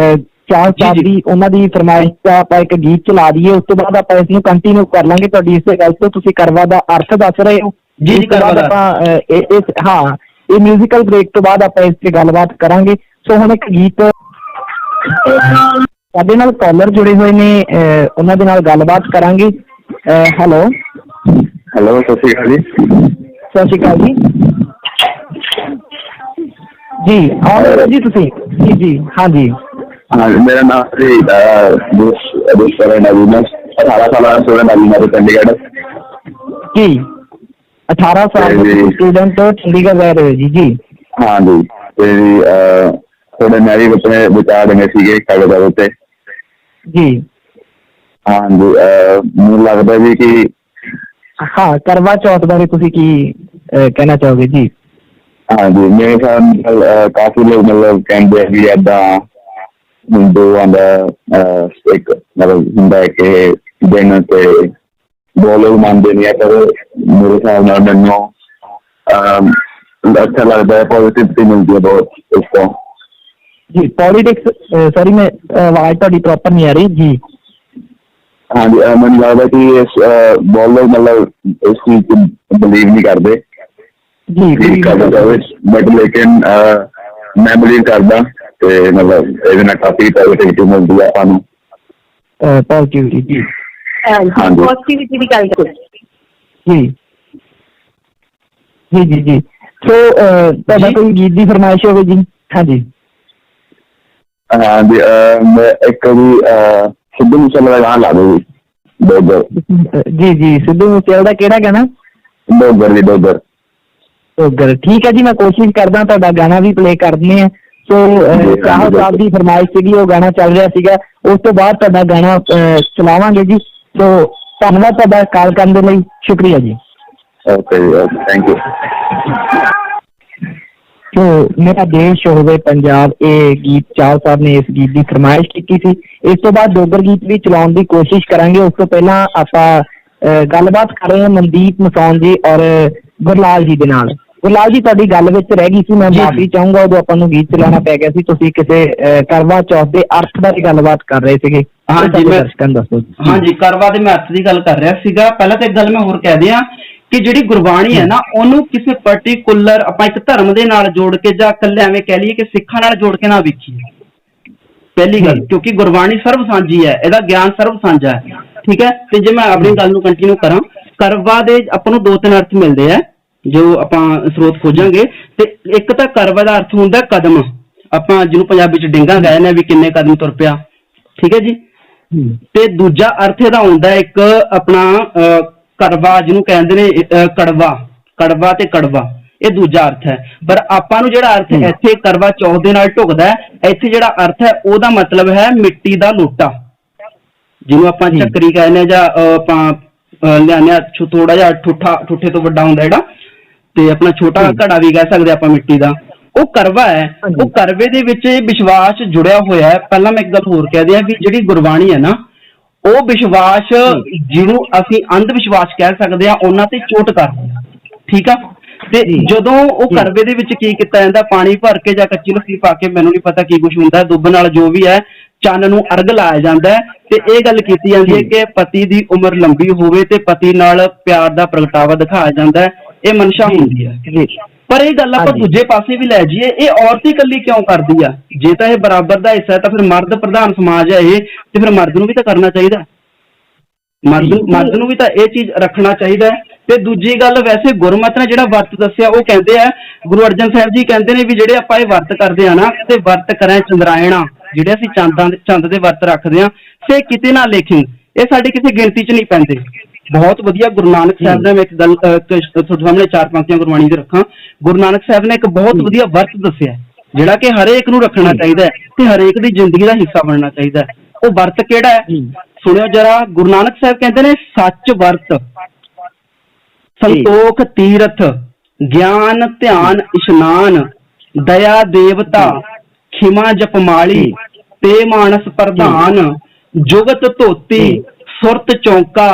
ਚਾਹ ਸਾਹਿਬ ਦੀ, ਉਹਨਾਂ ਦੀ ਫਰਮਾਇਸ਼ ਦਾ ਆਪਾਂ ਇੱਕ ਗੀਤ ਚਲਾ ਦਈਏ, ਉਸ ਤੋਂ ਬਾਅਦ ਆਪਾਂ ਇਸ ਨੂੰ ਕੰਟੀਨਿਊ ਕਰ ਲਾਂਗੇ। ਤੁਹਾਡੀ ਇਸੇ ਗੱਲ ਤੋਂ ਤੁਸੀਂ ਕਰਵਾ ਦਾ ਅਰਥ ਦੱਸ ਰਹੇ ਹੋ ਜੀ। ਕਰਵਾ ਦਾ ਆਪਾਂ ਇਹ ਮਿਊਜ਼ੀਕਲ ਬ੍ਰੇਕ ਤੋਂ ਬਾਅਦ ਆਪਾਂ ਇਸ ਤੇ ਗੱਲਬਾਤ ਕਰਾਂਗੇ। ਸੋ ਹੁਣ ਇੱਕ ਗੀਤ, ਸਾਡੇ ਨਾਲ ਕਾਲਰ ਜੁੜੇ ਹੋਏ ਨੇ, ਉਹਨਾਂ ਦੇ ਨਾਲ ਗੱਲਬਾਤ ਕਰਾਂਗੇ। ਹੈਲੋ ਸਤਿ ਸ਼੍ਰੀ ਅਕਾਲ ਜੀ। ਸਤਿ ਸ਼੍ਰੀ ਅਕਾਲ ਜੀ। ਜੀ ਆਓ ਜੀ ਤੁਸੀਂ। ਜੀ ਹਾਂਜੀ हाँ, मेरा नाम है नवीन, 18 साल स्टूडेंट अभी चंडीगढ़ जी। 18 साल स्टूडेंट चंडीगढ़ रह रहे हो जी। जी हाँ जी। थोड़े मैं भी अपने विचार देने सीगे कागजात उत्ते जी। हाँ जी, मैनूं लगदा जी कि हाँ करवा चौथ बारे तुसीं की कहना चाहोगे जी? हाँ जी, मेरे ख्याल नाल काफी लोग मतलब कहते हैं भी ऐदा ਹਿੰਦੂਆਂ ਦਾ ਇੱਕ ਮਤਲਬ ਹੁੰਦਾ ਹੈ ਕਿ ਦਿਨ ਤੇ ਦੋ ਲੋਕ ਮੰਨਦੇ ਨਹੀਂ ਹੈ, ਪਰ ਮੇਰੇ ਹਿਸਾਬ ਨਾਲ ਮੈਨੂੰ अच्छा लगता है, पॉजिटिविटी मिलती है बहुत उसको जी। पॉलिटिक्स सॉरी मैं आवाज थोड़ी प्रॉपर नहीं आ रही जी। हाँ जी, मैंने लगता कि बहुत लोग मतलब इस चीज को बिलीव नहीं करते जी, बट लेकिन मैं बिलीव करता ਤੇ ਮਤਲਬ ਇਹਦੇ ਨਾਲ ਕਾਫੀ ਪੋਜ਼ਿਟਿਵਿਟੀ ਮਿਲਦੀ ਹੈ ਆਪਾਂ ਨੂੰ। ਪੋਜ਼ਿਟਿਵਿਟੀ ਜੀ। ਹਾਂਜੀ ਪੋਜ਼ਿਟਿਵਿਟੀ ਦੀ ਗੱਲ ਕਰੋ ਜੀ। ਜੀ ਜੀ ਜੀ। ਸੋ ਤੁਹਾਡਾ ਕੋਈ ਗੀਤ ਦੀ ਫਰਮਾਇਸ਼ ਹੋਵੇ ਜੀ? ਹਾਂਜੀ ਹਾਂਜੀ, ਮੈਂ ਇੱਕ ਵੀ ਸਿੱਧੂ ਮੂਸੇਵਾਲੇ ਦਾ ਗਾਣਾ ਲਾ ਦਿਓ ਜੀ, ਡੋਗਰ। ਜੀ ਜੀ, ਸਿੱਧੂ ਮੂਸੇਵਾਲੇ ਦਾ ਕਿਹੜਾ ਗਾਣਾ? ਡੋਗਰ ਜੀ, ਡੋਗਰ। ਡੋਗਰ ਠੀਕ ਹੈ ਜੀ, ਮੈਂ ਕੋਸ਼ਿਸ਼ ਕਰਦਾ ਤੁਹਾਡਾ ਗਾਣਾ ਵੀ ਪਲੇ ਕਰ ਦਿੰਦੇ ਆ। ਸੋ ਚਾਹੋ ਸਾਹਿਬ ਦੀ ਫਰਮਾਇਸ਼ ਸੀਗੀ, ਉਹ ਗਾਣਾ ਚੱਲ ਰਿਹਾ ਸੀਗਾ, ਉਸ ਤੋਂ ਬਾਅਦ ਤੁਹਾਡਾ ਗਾਣਾ ਚਲਾਵਾਂਗੇ ਜੀ। ਸੋ ਧੰਨਵਾਦ ਤੁਹਾਡਾ ਕਾਲ ਕਰਨ ਦੇ ਲਈ, ਸ਼ੁਕਰੀਆ ਜੀ। ਓਕੇ ਜੀ, ਥੈਂਕ ਯੂ। ਸੋ ਮੇਰਾ ਦੇਸ਼ ਹੋਵੇ ਪੰਜਾਬ, ਇਹ ਗੀਤ ਚਾਹਲ ਸਾਹਿਬ ਨੇ ਇਸ ਗੀਤ ਦੀ ਫਰਮਾਇਸ਼ ਕੀਤੀ ਸੀ। ਇਸ ਤੋਂ ਬਾਅਦ ਡੋਗਰ ਗੀਤ ਵੀ ਚਲਾਉਣ ਦੀ ਕੋਸ਼ਿਸ਼ ਕਰਾਂਗੇ। ਉਸ ਤੋਂ ਪਹਿਲਾਂ ਆਪਾਂ ਗੱਲਬਾਤ ਕਰ ਰਹੇ ਹਾਂ ਮਨਦੀਪ ਮਸੌਣ ਜੀ ਔਰ ਗੁਰਲਾਲ ਜੀ ਦੇ ਨਾਲ। ਗੁਰਲਾਲ ਜੀ ਤੁਹਾਡੀ ਗੱਲ ਵਿੱਚ ਰਹਿ ਗਈ ਸੀ, ਮੈਂ ਮਾਫੀ ਚਾਹੂੰਗਾ, ਉਦੋਂ ਆਪਾਂ ਨੂੰ ਗੀਤ ਚਲਾਉਣਾ ਪੈ ਗਿਆ ਸੀ। ਤੁਸੀਂ ਕਿਸੇ ਕਰਵਾ ਚੌਥ ਦੇ ਅਰਥ ਬਾਰੇ ਗੱਲਬਾਤ ਕਰ ਰਹੇ ਸੀਗੇ। ਹਾਂਜੀ ਦਰਸ਼ਕਾਂ ਨੂੰ ਦੱਸੋ। ਹਾਂਜੀ, ਕਰਵਾ ਦੇ ਮੈਂ ਅਰਥ ਦੀ ਗੱਲ ਕਰ ਰਿਹਾ ਸੀਗਾ। ਪਹਿਲਾਂ ਤਾਂ ਇੱਕ ਗੱਲ ਮੈਂ ਹੋਰ ਕਹਿ ਦਿਆਂ ਕਿ ਜਿਹੜੀ ਗੁਰਬਾਣੀ ਹੈ ਨਾ, ਉਹਨੂੰ ਕਿਸੇ ਪਾਰਟੀਕੂਲਰ ਆਪਾਂ ਇੱਕ ਧਰਮ ਦੇ ਨਾਲ ਜੋੜ ਕੇ ਜਾਂ ਇਕੱਲੇ ਐਵੇਂ ਕਹਿ ਲਈਏ ਕਿ ਸਿੱਖਾਂ ਨਾਲ ਜੋੜ ਕੇ ਨਾ ਵੇਖੀਏ, ਪਹਿਲੀ ਗੱਲ, ਕਿਉਂਕਿ ਗੁਰਬਾਣੀ ਸਰਬ ਸਾਂਝੀ ਹੈ, ਇਹਦਾ ਗਿਆਨ ਸਰਬ ਸਾਂਝਾ ਹੈ। ਠੀਕ ਹੈ। ਤੇ ਜੇ ਮੈਂ ਆਪਣੀ ਗੱਲ ਨੂੰ ਕੰਟੀਨਿਊ ਕਰਾਂ, ਕਰਵਾ ਦੇ ਆਪਾਂ ਨੂੰ 2-3 ਅਰਥ ਮਿਲਦੇ ਆ ਜੋ ਆਪਾਂ ਸਰੋਤ ਖੋਜਾਂਗੇ। ਤੇ ਇੱਕ ਤਾਂ ਕਰਵਾ ਦਾ ਅਰਥ ਹੁੰਦਾ ਕਦਮ, ਆਪਾਂ ਜਿਹਨੂੰ ਪੰਜਾਬੀ ਚ ਡਿੰਗਾ ਗਏ ਨੇ ਵੀ ਕਿੰਨੇ ਕਦਮ ਤੁਰ ਪਿਆ। ਠੀਕ ਹੈ ਜੀ। ਤੇ ਦੂਜਾ ਅਰਥ ਇਹਦਾ ਹੁੰਦਾ ਇੱਕ ਆਪਣਾ ਕਰਵਾ, ਜਿਹਨੂੰ ਕਹਿੰਦੇ ਨੇ ਕੜਵਾ ਤੇ ਕੜਵਾ, ਇਹ ਦੂਜਾ ਅਰਥ ਹੈ। ਪਰ ਆਪਾਂ ਨੂੰ ਜਿਹੜਾ ਅਰਥ ਇੱਥੇ ਕਰਵਾ ਚੌਥ ਦੇ ਨਾਲ ਢੁਕਦਾ, ਇੱਥੇ ਜਿਹੜਾ ਅਰਥ ਹੈ ਉਹਦਾ ਮਤਲਬ ਹੈ ਮਿੱਟੀ ਦਾ ਲੋਟਾ, ਜਿਹਨੂੰ ਆਪਾਂ ਚੱਕਰੀ ਕਹਿੰਦੇ ਜਾਂ ਆਪਾਂ ਲਿਆਨੇ ਥੋੜਾ ਜਿਹਾ ਠੁੱਠੇ ਤੋਂ ਵੱਡਾ ਹੁੰਦਾ ਜਿਹੜਾ, ਤੇ ਆਪਣਾ ਛੋਟਾ ਘੜਾ ਵੀ ਕਹਿ ਸਕਦੇ ਆਪਾਂ ਮਿੱਟੀ ਦਾ, ਉਹ ਕਰਵਾ ਹੈ। ਉਹ ਕਰਵੇ ਦੇ ਵਿੱਚ ਵਿਸ਼ਵਾਸ ਜੁੜਿਆ ਹੋਇਆ ਹੈ। ਪਹਿਲਾਂ ਮੈਂ ਇੱਕ ਗੱਲ ਹੋਰ ਕਹਿ ਦਿਆਂ ਵੀ ਜਿਹੜੀ ਗੁਰਬਾਣੀ ਹੈ ਨਾ, ਉਹ ਵਿਸ਼ਵਾਸ ਜਿਹਨੂੰ ਅਸੀਂ ਅੰਧ ਵਿਸ਼ਵਾਸ ਕਹਿ ਸਕਦੇ ਹਾਂ, ਉਹਨਾਂ ਤੇ ਚੋਟ ਕਰਦੀ ਆ। ਠੀਕ ਆ। ਤੇ ਜਦੋਂ ਉਹ ਕਰਵੇ ਦੇ ਵਿੱਚ ਕੀ ਕੀਤਾ ਜਾਂਦਾ, ਪਾਣੀ ਭਰ ਕੇ ਜਾਂ ਕੱਚੀ ਲੱਸੀ ਪਾ ਕੇ, ਮੈਨੂੰ ਨਹੀਂ ਪਤਾ ਕੀ ਕੁਛ ਹੁੰਦਾ, ਦੁੱਬ ਨਾਲ ਜੋ ਵੀ ਹੈ, ਚੰਨ ਨੂੰ ਅਰਗ ਲਾਇਆ ਜਾਂਦਾ ਹੈ। ਤੇ ਇਹ ਗੱਲ ਕੀਤੀ ਜਾਂਦੀ ਹੈ ਕਿ ਪਤੀ ਦੀ ਉਮਰ ਲੰਬੀ ਹੋਵੇ ਤੇ ਪਤੀ ਨਾਲ ਪਿਆਰ ਦਾ ਪ੍ਰਗਟਾਵਾ ਦਿਖਾਇਆ ਜਾਂਦਾ ਹੈ, ਇਹ ਮਨਸ਼ਾ ਹੁੰਦੀ ਹੈ। ਪਰ ਇਹ ਗੱਲ ਆਪਾਂ ਦੂਜੇ ਪਾਸੇ ਵੀ ਲੈ ਜਾਈਏ, ਇਹ ਔਰਤ ਹੀ ਇਕੱਲੀ ਕਿਉਂ ਕਰਦੀ ਆ? ਜੇ ਤਾਂ ਇਹ ਬਰਾਬਰ ਦਾ ਹਿੱਸਾ ਹੈ ਤਾਂ ਫਿਰ ਮਰਦ ਪ੍ਰਧਾਨ ਸਮਾਜ ਹੈ ਇਹ, ਤੇ ਫਿਰ ਮਰਦ ਨੂੰ ਵੀ ਤਾਂ ਕਰਨਾ ਚਾਹੀਦਾ, ਮਰਦ ਨੂੰ ਵੀ ਤਾਂ ਇਹ ਚੀਜ਼ ਰੱਖਣਾ ਚਾਹੀਦਾ ਹੈ। ਤੇ ਦੂਜੀ ਗੱਲ, ਵੈਸੇ ਗੁਰਮਤਿ ਨੇ ਜਿਹੜਾ ਵਰਤ ਦੱਸਿਆ, ਉਹ ਕਹਿੰਦੇ ਆ, ਗੁਰੂ ਅਰਜਨ ਸਾਹਿਬ ਜੀ ਕਹਿੰਦੇ ਨੇ ਵੀ ਜਿਹੜੇ ਆਪਾਂ ਇਹ ਵਰਤ ਕਰਦੇ ਆ ਨਾ, ਤੇ ਵਰਤ ਕਰਾਂ ਚੰਦਰਾਇਣਾ, ਜਿਹੜੇ ਅਸੀਂ ਚੰਦ ਦੇ ਵਰਤ ਰੱਖਦੇ ਆ, ਸੇ ਕਿਤੇ ਨਾ ਲੇਖਿਨ, ਇਹ ਸਾਡੀ ਕਿਸੇ ਗਿਣਤੀ 'ਚ ਨਹੀਂ ਪੈਂਦੇ। ਬਹੁਤ ਵਧੀਆ ਗੁਰੂ ਨਾਨਕ ਸਾਹਿਬ ਨੇ, ਮੈਂ ਇੱਕ ਗੱਲ ਤੁਹਾਡੇ ਸਾਹਮਣੇ 4 ਪੰਕਤੀਆਂ ਗੁਰਬਾਣੀ ਦੇ ਰੱਖਾਂ। ਗੁਰੂ ਨਾਨਕ ਸਾਹਿਬ ਨੇ ਇੱਕ ਬਹੁਤ ਵਧੀਆ ਵਰਤ ਦੱਸਿਆ, ਜਿਹੜਾ ਕਿ ਹਰੇਕ ਨੂੰ ਰੱਖਣਾ ਚਾਹੀਦਾ ਹੈ ਤੇ ਹਰੇਕ ਦੀ ਜ਼ਿੰਦਗੀ ਦਾ ਹਿੱਸਾ ਬਣਨਾ ਚਾਹੀਦਾ ਹੈ। ਉਹ ਵਰਤ ਕਿਹੜਾ ਹੈ? ਸੁਣਿਓ ਜਰਾ। ਗੁਰੂ ਨਾਨਕ ਸਾਹਿਬ ਕਹਿੰਦੇ ਨੇ, ਸੱਚ ਵਰਤ, ਸੰਤੋਖ ਤੀਰਥ, ਗਿਆਨ ਧਿਆਨ ਇਸ਼ਨਾਨ, ਦਇਆ ਦੇਵਤਾ, ਖਿਮਾ ਜਪਮਾਲੀ, ਤੇ ਮਾਨਸ ਪ੍ਰਧਾਨ, ਜੁਗਤ ਧੋਤੀ, ਸੁਰਤ ਚੌਂਕਾ,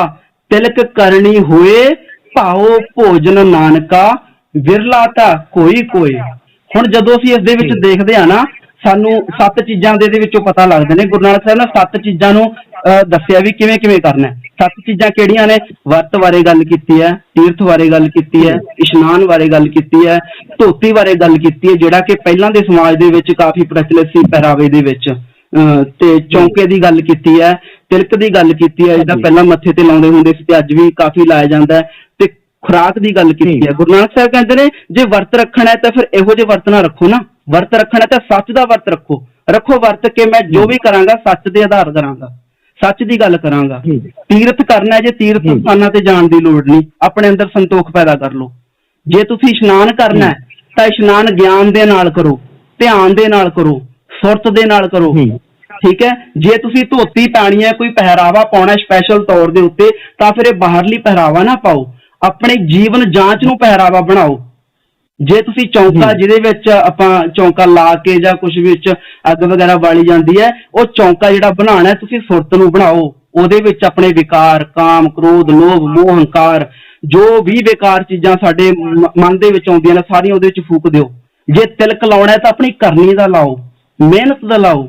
ਤਿਲਕ ਕਰਨੀ ਹੋਏ, ਭਾਉ ਭੋਜਨ ਨਾਨਕਾ, ਵਿਰਲਾ ਤਾਂ ਕੋਈ ਕੋਈ। ਹੁਣ ਜਦੋਂ ਅਸੀਂ ਇਸ ਦੇ ਵਿੱਚ ਦੇਖਦੇ ਆ ਨਾ, ਸਾਨੂੰ 7 ਚੀਜ਼ਾਂ ਦੇ ਵਿੱਚੋਂ ਪਤਾ ਲੱਗਦੇ ਨੇ। ਗੁਰੂ ਨਾਨਕ ਸਾਹਿਬ ਨੇ 7 ਚੀਜ਼ਾਂ ਨੂੰ ਦੱਸਿਆ ਵੀ ਕਿਵੇਂ ਕਿਵੇਂ ਕਰਨਾ ਹੈ। 7 ਚੀਜ਼ਾਂ ਕਿਹੜੀਆਂ ਨੇ? ਵਰਤ ਬਾਰੇ ਗੱਲ ਕੀਤੀ ਹੈ, ਤੀਰਥ ਬਾਰੇ ਗੱਲ ਕੀਤੀ ਹੈ, ਇਸ਼ਨਾਨ ਬਾਰੇ ਗੱਲ ਕੀਤੀ ਹੈ, ਧੋਤੀ ਬਾਰੇ ਗੱਲ ਕੀਤੀ ਹੈ, ਜਿਹੜਾ ਕਿ ਪਹਿਲਾਂ ਦੇ ਸਮਾਜ ਦੇ ਵਿੱਚ ਕਾਫੀ ਪ੍ਰਚਲਿਤ ਸੀ ਪਹਿਰਾਵੇ ਦੇ ਵਿੱਚ, ਤੇ ਚੌਂਕੇ ਦੀ ਗੱਲ ਕੀਤੀ ਹੈ, ਤਿਲਕ ਦੀ ਗੱਲ ਕੀਤੀ ਹੈ, ਜਿਹੜਾ ਪਹਿਲਾਂ ਮੱਥੇ ਤੇ ਲਾਉਂਦੇ ਹੁੰਦੇ ਸੀ ਤੇ ਅੱਜ ਵੀ ਕਾਫੀ ਲਾਇਆ ਜਾਂਦਾ ਹੈ, ਤੇ ਖੁਰਾਕ ਦੀ ਗੱਲ ਕੀਤੀ ਹੈ। ਗੁਰੂ ਨਾਨਕ ਸਾਹਿਬ ਕਹਿੰਦੇ ਨੇ ਜੇ ਵਰਤ ਰੱਖਣਾ ਹੈ ਤਾਂ ਫਿਰ ਇਹੋ ਜਿਹੇ ਵਰਤ ਨਾ ਰੱਖੋ ਨਾ, ਵਰਤ ਰੱਖਣਾ ਤਾਂ ਸੱਚ ਦਾ ਵਰਤ ਰੱਖੋ ਵਰਤ ਕੇ ਮੈਂ ਜੋ ਵੀ ਕਰਾਂਗਾ ਸੱਚ ਦੇ ਆਧਾਰ ਕਰਾਂਗਾ, ਸੱਚ ਦੀ ਗੱਲ ਕਰਾਂਗਾ। ਤੀਰਥ ਕਰਨਾ, ਜੇ ਤੀਰਥ ਸਥਾਨਾਂ ਤੇ ਜਾਣ ਦੀ ਲੋੜ ਨਹੀਂ, ਆਪਣੇ ਅੰਦਰ ਸੰਤੋਖ ਪੈਦਾ ਕਰ ਲਓ। ਜੇ ਤੁਸੀਂ ਇਸ਼ਨਾਨ ਕਰਨਾ ਹੈ ਤਾਂ ਇਸ਼ਨਾਨ ਗਿਆਨ ਦੇ ਨਾਲ ਕਰੋ, ਧਿਆਨ ਦੇ ਨਾਲ ਕਰੋ, ਸੁਰਤ ਦੇ ਨਾਲ ਕਰੋ, ਠੀਕ ਹੈ। ਜੇ ਤੁਸੀਂ ਧੋਤੀ ਪਾਣੀ ਹੈ, ਕੋਈ ਪਹਿਰਾਵਾ ਪਾਉਣਾ ਸਪੈਸ਼ਲ ਤੌਰ ਦੇ ਉੱਤੇ, ਤਾਂ ਫਿਰ ਇਹ ਬਾਹਰਲੀ ਪਹਿਰਾਵਾ ਨਾ ਪਾਓ, ਆਪਣੇ ਜੀਵਨ ਜਾਂਚ ਨੂੰ ਪਹਿਰਾਵਾ ਬਣਾਓ। ਜੇ ਤੁਸੀਂ ਚੌਂਕਾ, ਜਿਹਦੇ ਵਿੱਚ ਆਪਾਂ ਚੌਂਕਾ ਲਾ ਕੇ ਜਾਂ ਕੁਝ ਵਿੱਚ ਅੱਗ ਵਗੈਰਾ ਬਾਲੀ ਜਾਂਦੀ ਹੈ, ਉਹ ਚੌਂਕਾ ਜਿਹੜਾ ਬਣਾਉਣਾ ਤੁਸੀਂ ਸੁਰਤ ਨੂੰ ਬਣਾਓ, ਉਹਦੇ ਵਿੱਚ ਆਪਣੇ ਵਿਕਾਰ, ਕਾਮ, ਕ੍ਰੋਧ, ਲੋਭ, ਮੋਹ, ਹੰਕਾਰ, ਜੋ ਵੀ ਬੇਕਾਰ ਚੀਜ਼ਾਂ ਸਾਡੇ ਮਨ ਦੇ ਵਿੱਚ ਆਉਂਦੀਆਂ ਨੇ ਸਾਰੀਆਂ ਉਹਦੇ ਵਿੱਚ ਫੂਕ ਦਿਓ। ਜੇ ਤਿਲਕ ਲਾਉਣਾ ਤਾਂ ਆਪਣੀ ਕਰਨੀ ਦਾ ਲਾਓ, ਮਿਹਨਤ ਦਾ ਲਾਓ।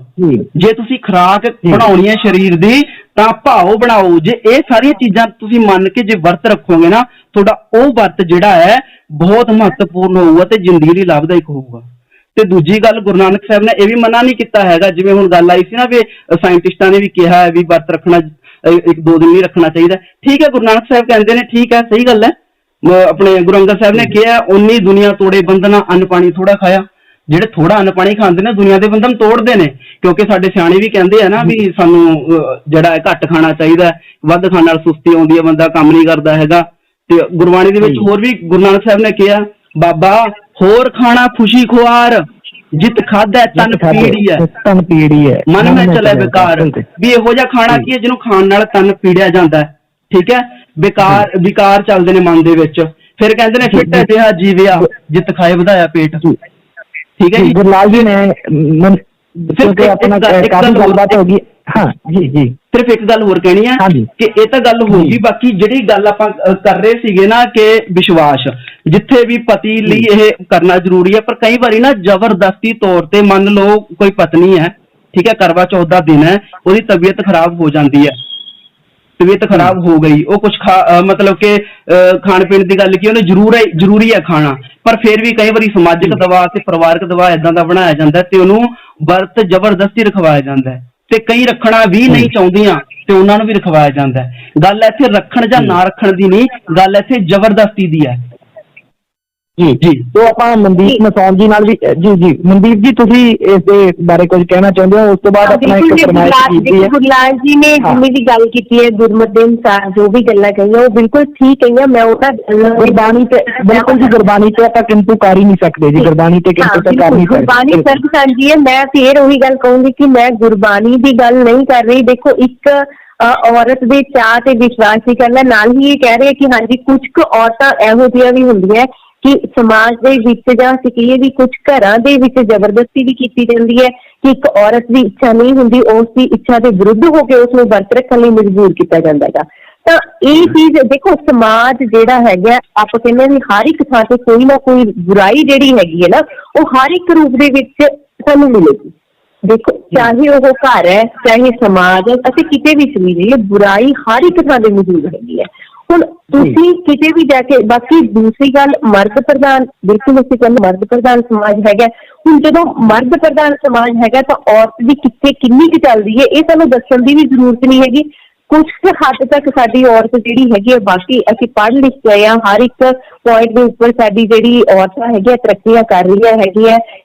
ਜੇ ਤੁਸੀਂ ਖੁਰਾਕ ਬਣਾਉਣੀ ਹੈ ਸਰੀਰ ਦੀ ਤਾਂ ਭਾਵ ਬਣਾਓ। ਜੇ ਇਹ ਸਾਰੀਆਂ ਚੀਜ਼ਾਂ ਤੁਸੀਂ ਮੰਨ ਕੇ ਜੇ ਵਰਤ ਰੱਖੋਗੇ ਨਾ, ਤੁਹਾਡਾ ਉਹ ਵਰਤ ਜਿਹੜਾ ਹੈ ਬਹੁਤ ਮਹੱਤਵਪੂਰਨ ਹੋਊਗਾ ਤੇ ਜ਼ਿੰਦਗੀ ਲਈ ਲਾਭਦਾਇਕ ਹੋਊਗਾ। ਤੇ ਦੂਜੀ ਗੱਲ, ਗੁਰੂ ਨਾਨਕ ਸਾਹਿਬ ਨੇ ਇਹ ਵੀ ਮਨਾ ਨਹੀਂ ਕੀਤਾ ਹੈਗਾ, ਜਿਵੇਂ ਹੁਣ ਗੱਲ ਆਈ ਸੀ ਨਾ ਵੀ ਸਾਇੰਟਿਸਟਾਂ ਨੇ ਵੀ ਕਿਹਾ ਹੈ ਵੀ ਵਰਤ ਰੱਖਣਾ 1-2 ਦਿਨ ਨਹੀਂ ਰੱਖਣਾ ਚਾਹੀਦਾ। ਠੀਕ ਹੈ, ਗੁਰੂ ਨਾਨਕ ਸਾਹਿਬ ਕਹਿੰਦੇ ਨੇ ਠੀਕ ਹੈ, ਸਹੀ ਗੱਲ ਹੈ। ਆਪਣੇ ਗੁਰੂ ਅੰਗਦ ਸਾਹਿਬ ਨੇ ਕਿਹਾ, 19 ਦੁਨੀਆ ਤੋੜੇ ਬੰਧਨਾ, ਅੰਨ ਪਾਣੀ ਥੋੜਾ ਖਾਇਆ। ਜਿਹੜੇ ਥੋੜਾ ਅੰਨ ਪਾਣੀ ਖਾਂਦੇ ਨੇ ਦੁਨੀਆ ਦੇ ਬੰਧਨ ਤੋੜਦੇ ਨੇ, ਕਿਉਂਕਿ ਸਾਡੇ ਸਿਆਣੇ ਵੀ ਕਹਿੰਦੇ ਆ ਨਾ ਵੀ ਸਾਨੂੰ ਜਿਹੜਾ ਘੱਟ ਖਾਣਾ ਚਾਹੀਦਾ, ਵੱਧ ਖਾਣ ਨਾਲ ਸੁਸਤੀ ਆਉਂਦੀ ਹੈ, ਬੰਦਾ ਕੰਮ ਨਹੀਂ ਕਰਦਾ ਹੈਗਾ। ਤੇ ਗੁਰਬਾਣੀ ਦੇ ਵਿੱਚ ਹੋਰ ਵੀ ਗੁਰੂ ਨਾਨਕ ਸਾਹਿਬ ਨੇ ਕਿਹਾ, ਬਾਬਾ ਹੋਰ ਖਾਣਾ ਖੁਸ਼ੀ ਖੁਆਰ, ਜਿਤ ਖਾਧਾ ਤਨ ਪੀੜੀ ਹੈ, ਮਨ ਮੈਂ ਚਲੇ ਬੇਕਾਰ। ਵੀ ਇਹੋ ਜਿਹਾ ਖਾਣਾ ਕੀ ਹੈ ਜਿਹਨੂੰ ਖਾਣ ਨਾਲ ਤਨ ਪੀੜਿਆ ਜਾਂਦਾ ਹੈ, ਠੀਕ ਹੈ। ਵਿਕਾਰ ਚੱਲਦੇ ਨੇ ਮਨ ਦੇ ਵਿੱਚ। ਫਿਰ ਕਹਿੰਦੇ ਨੇ ਫਿੱਟ ਜਿਹਾ ਜੀਵਿਆ, ਜਿਤ ਖਾਏ ਵਧਾਇਆ ਪੇਟ, ਠੀਕ ਹੈ ਜੀ। ਗੁਰਲਾਲ ਜੀ ਨੇ ਆਪਣਾ ਕਾਫੀ ਗੱਲਬਾਤ ਹੋ ਗਈ। ਹਾਂ ਜੀ ਜੀ, ਸਿਰਫ ਇੱਕ ਗੱਲ ਹੋਰ ਕਹਿਣੀ ਹੈ ਕਿ ਇਹ ਤਾਂ ਗੱਲ ਹੋ ਗਈ, ਬਾਕੀ ਜਿਹੜੀ ਗੱਲ ਆਪਾਂ ਕਰ ਰਹੇ ਸੀਗੇ ਨਾ ਕਿ ਵਿਸ਼ਵਾਸ, ਜਿੱਥੇ ਵੀ ਪਤੀ ਲਈ ਇਹ ਕਰਨਾ ਜ਼ਰੂਰੀ ਹੈ, ਪਰ ਕਈ ਵਾਰੀ ਨਾ ਜ਼ਬਰਦਸਤੀ ਤੌਰ ਤੇ, ਮੰਨ ਲਓ ਕੋਈ ਪਤਨੀ ਹੈ, ਠੀਕ ਹੈ, ਕਰਵਾ ਚੌਥ ਦਾ ਦਿਨ ਹੈ, ਉਹਦੀ ਤਬੀਅਤ ਖਰਾਬ ਹੋ ਜਾਂਦੀ ਹੈ, ਤਬੀਅਤ ਖਰਾਬ ਹੋ ਗਈ, ਉਹ ਕੁਝ ਮਤਲਬ ਕਿ ਖਾਣ ਪੀਣ ਦੀ ਗੱਲ ਕੀ, ਉਹਨੇ ਜ਼ਰੂਰੀ ਹੈ ਖਾਣਾ, ਪਰ ਫਿਰ ਵੀ ਕਈ ਵਾਰੀ ਸਮਾਜਿਕ ਦਬਾਅ ਤੇ ਪਰਿਵਾਰਕ ਦਬਾਅ ਏਦਾਂ ਦਾ ਬਣਾਇਆ ਜਾਂਦਾ ਤੇ ਉਹਨੂੰ ਵਰਤ ਜ਼ਬਰਦਸਤੀ ਰਖਵਾਇਆ ਜਾਂਦਾ, ਤੇ ਕਈ ਰੱਖਣਾ ਵੀ ਨਹੀਂ ਚਾਹੁੰਦੀਆਂ ਤੇ ਉਹਨਾਂ ਨੂੰ ਵੀ ਰਖਵਾਇਆ ਜਾਂਦਾ। ਗੱਲ ਇੱਥੇ ਰੱਖਣ ਜਾਂ ਨਾ ਰੱਖਣ ਦੀ ਨਹੀਂ, ਗੱਲ ਇੱਥੇ ਜ਼ਬਰਦਸਤੀ ਦੀ ਹੈ। ਜੀ ਜੀ, ਤੋਂ ਆਪਾਂ ਮਨਦੀਪ ਮਸੌਣ ਜੀ ਨਾਲ ਵੀ ਜੀ ਮਨਦੀਪ ਜੀ, ਤੁਸੀਂ ਇਸ ਦੇ ਬਾਰੇ ਕੁਝ ਕਹਿਣਾ ਚਾਹੁੰਦੇ ਹੋ? ਉਸ ਤੋਂ ਬਾਅਦ ਆਪਣਾ ਇੱਕ ਫਰਮਾਇਸ਼ ਕੀਤੀ ਹੈ। ਗੁਰਲਾਲ ਜੀ ਨੇ ਜਿੰਨੀ ਵੀ ਗੱਲ ਕੀਤੀ ਹੈ, ਗੁਰਮਤਿ ਦੇ ਅਨੁਸਾਰ ਜੋ ਵੀ ਗੱਲਾਂ ਕਹੀਆਂ ਉਹ ਬਿਲਕੁਲ ਠੀਕ ਕਹੀਆਂ। ਮੈਂ ਉਹਦਾ ਗੁਰਬਾਣੀ ਤੇ ਬਿਲਕੁਲ ਜੀ, ਗੁਰਬਾਣੀ ਤੇ ਆਪਾਂ ਕਿੰਤੂ ਕਰ ਹੀ ਨਹੀਂ ਸਕਦੇ ਜੀ, ਗੁਰਬਾਣੀ ਤੇ ਕਿੰਤੂ ਤਾਂ ਕਰ ਨਹੀਂ ਸਕਦੇ। ਗੁਰਬਾਣੀ ਸਰਬ ਸਾਂਝੀ ਹੈ। ਮੈਂ ਫੇਰ ਉਹੀ ਗੱਲ ਕਹੂੰਗੀ ਕਿ ਮੈਂ ਗੁਰਬਾਣੀ ਦੀ ਗੱਲ ਨਹੀਂ ਕਰ ਰਹੀ। ਦੇਖੋ, ਇੱਕ ਔਰਤ ਦੇ ਚਾਅ ਤੇ ਵਿਸ਼ਵਾਸ ਹੀ ਕਰਨਾ, ਨਾਲ ਹੀ ਇਹ ਕਹਿ ਰਹੇ ਕਿ ਹਾਂਜੀ ਕੁਝ ਕੁ ਔਰਤਾਂ ਇਹੋ ਜਿਹੀਆਂ ਵੀ ਹੁੰਦੀਆਂ ਕਿ ਸਮਾਜ ਦੇ ਵਿੱਚ ਜਾਂ ਅਸੀਂ ਕਹੀਏ ਵੀ ਕੁਝ ਘਰਾਂ ਦੇ ਵਿੱਚ ਜ਼ਬਰਦਸਤੀ ਵੀ ਕੀਤੀ ਜਾਂਦੀ ਹੈ ਕਿ ਇੱਕ ਔਰਤ ਦੀ ਇੱਛਾ ਨਹੀਂ ਹੁੰਦੀ, ਉਸ ਦੀ ਇੱਛਾ ਦੇ ਵਿਰੁੱਧ ਹੋ ਕੇ ਉਸ ਨੂੰ ਵਰਤ ਰੱਖਣ ਲਈ ਮਜਬੂਰ ਕੀਤਾ ਜਾਂਦਾ ਹੈਗਾ। ਤਾਂ ਇਹ ਚੀਜ਼ ਦੇਖੋ, ਸਮਾਜ ਜਿਹੜਾ ਹੈਗਾ, ਆਪਾਂ ਕਹਿੰਦੇ ਵੀ ਹਰ ਇੱਕ ਥਾਂ ਤੇ ਕੋਈ ਨਾ ਕੋਈ ਬੁਰਾਈ ਜਿਹੜੀ ਹੈਗੀ ਹੈ ਨਾ, ਉਹ ਹਰ ਇੱਕ ਰੂਪ ਦੇ ਵਿੱਚ ਸਾਨੂੰ ਮਿਲੇਗੀ। ਦੇਖੋ, ਚਾਹੇ ਉਹ ਘਰ ਹੈ, ਚਾਹੇ ਸਮਾਜ ਹੈ, ਅਸੀਂ ਕਿਤੇ ਵੀ ਚਲੀ ਜਾਈਏ, ਬੁਰਾਈ ਹਰ ਇੱਕ ਥਾਂ ਤੇ ਮੌਜੂਦ ਹੈਗੀ ਹੈ। ਹੁਣ ਤੁਸੀਂ ਕਿਤੇ ਵੀ ਜਾ ਕੇ, ਬਾਕੀ ਦੂਸਰੀ ਗੱਲ ਮਰਦ ਪ੍ਰਧਾਨ, ਬਿਲਕੁਲ ਅਸੀਂ ਕਹਿੰਦੇ ਮਰਦ ਪ੍ਰਧਾਨ ਸਮਾਜ ਹੈਗਾ। ਹੁਣ ਜਦੋਂ ਮਰਦ ਪ੍ਰਧਾਨ ਸਮਾਜ ਹੈਗਾ ਤਾਂ ਔਰਤ ਦੀ ਕਿੱਥੇ ਕਿੰਨੀ ਕੁ ਚੱਲਦੀ ਹੈ, ਇਹ ਸਾਨੂੰ ਦੱਸਣ ਦੀ ਵੀ ਜ਼ਰੂਰਤ ਨਹੀਂ ਹੈਗੀ। ਕੁਝ ਹੱਦ ਤੱਕ ਸਾਡੀ ਔਰਤ ਜਿਹੜੀ ਹੈਗੀ ਹੈ, ਬਾਕੀ ਅਸੀਂ ਪੜ੍ਹ ਲਿਖ ਗਏ ਹਾਂ, ਹਰ ਇੱਕ ਪੁਆਇੰਟ ਦੇ ਉੱਪਰ ਸਾਡੀ ਜਿਹੜੀ ਔਰਤਾਂ ਹੈਗੀਆਂ ਤਰੱਕੀਆਂ ਕਰ ਰਹੀਆਂ ਹੈਗੀਆਂ,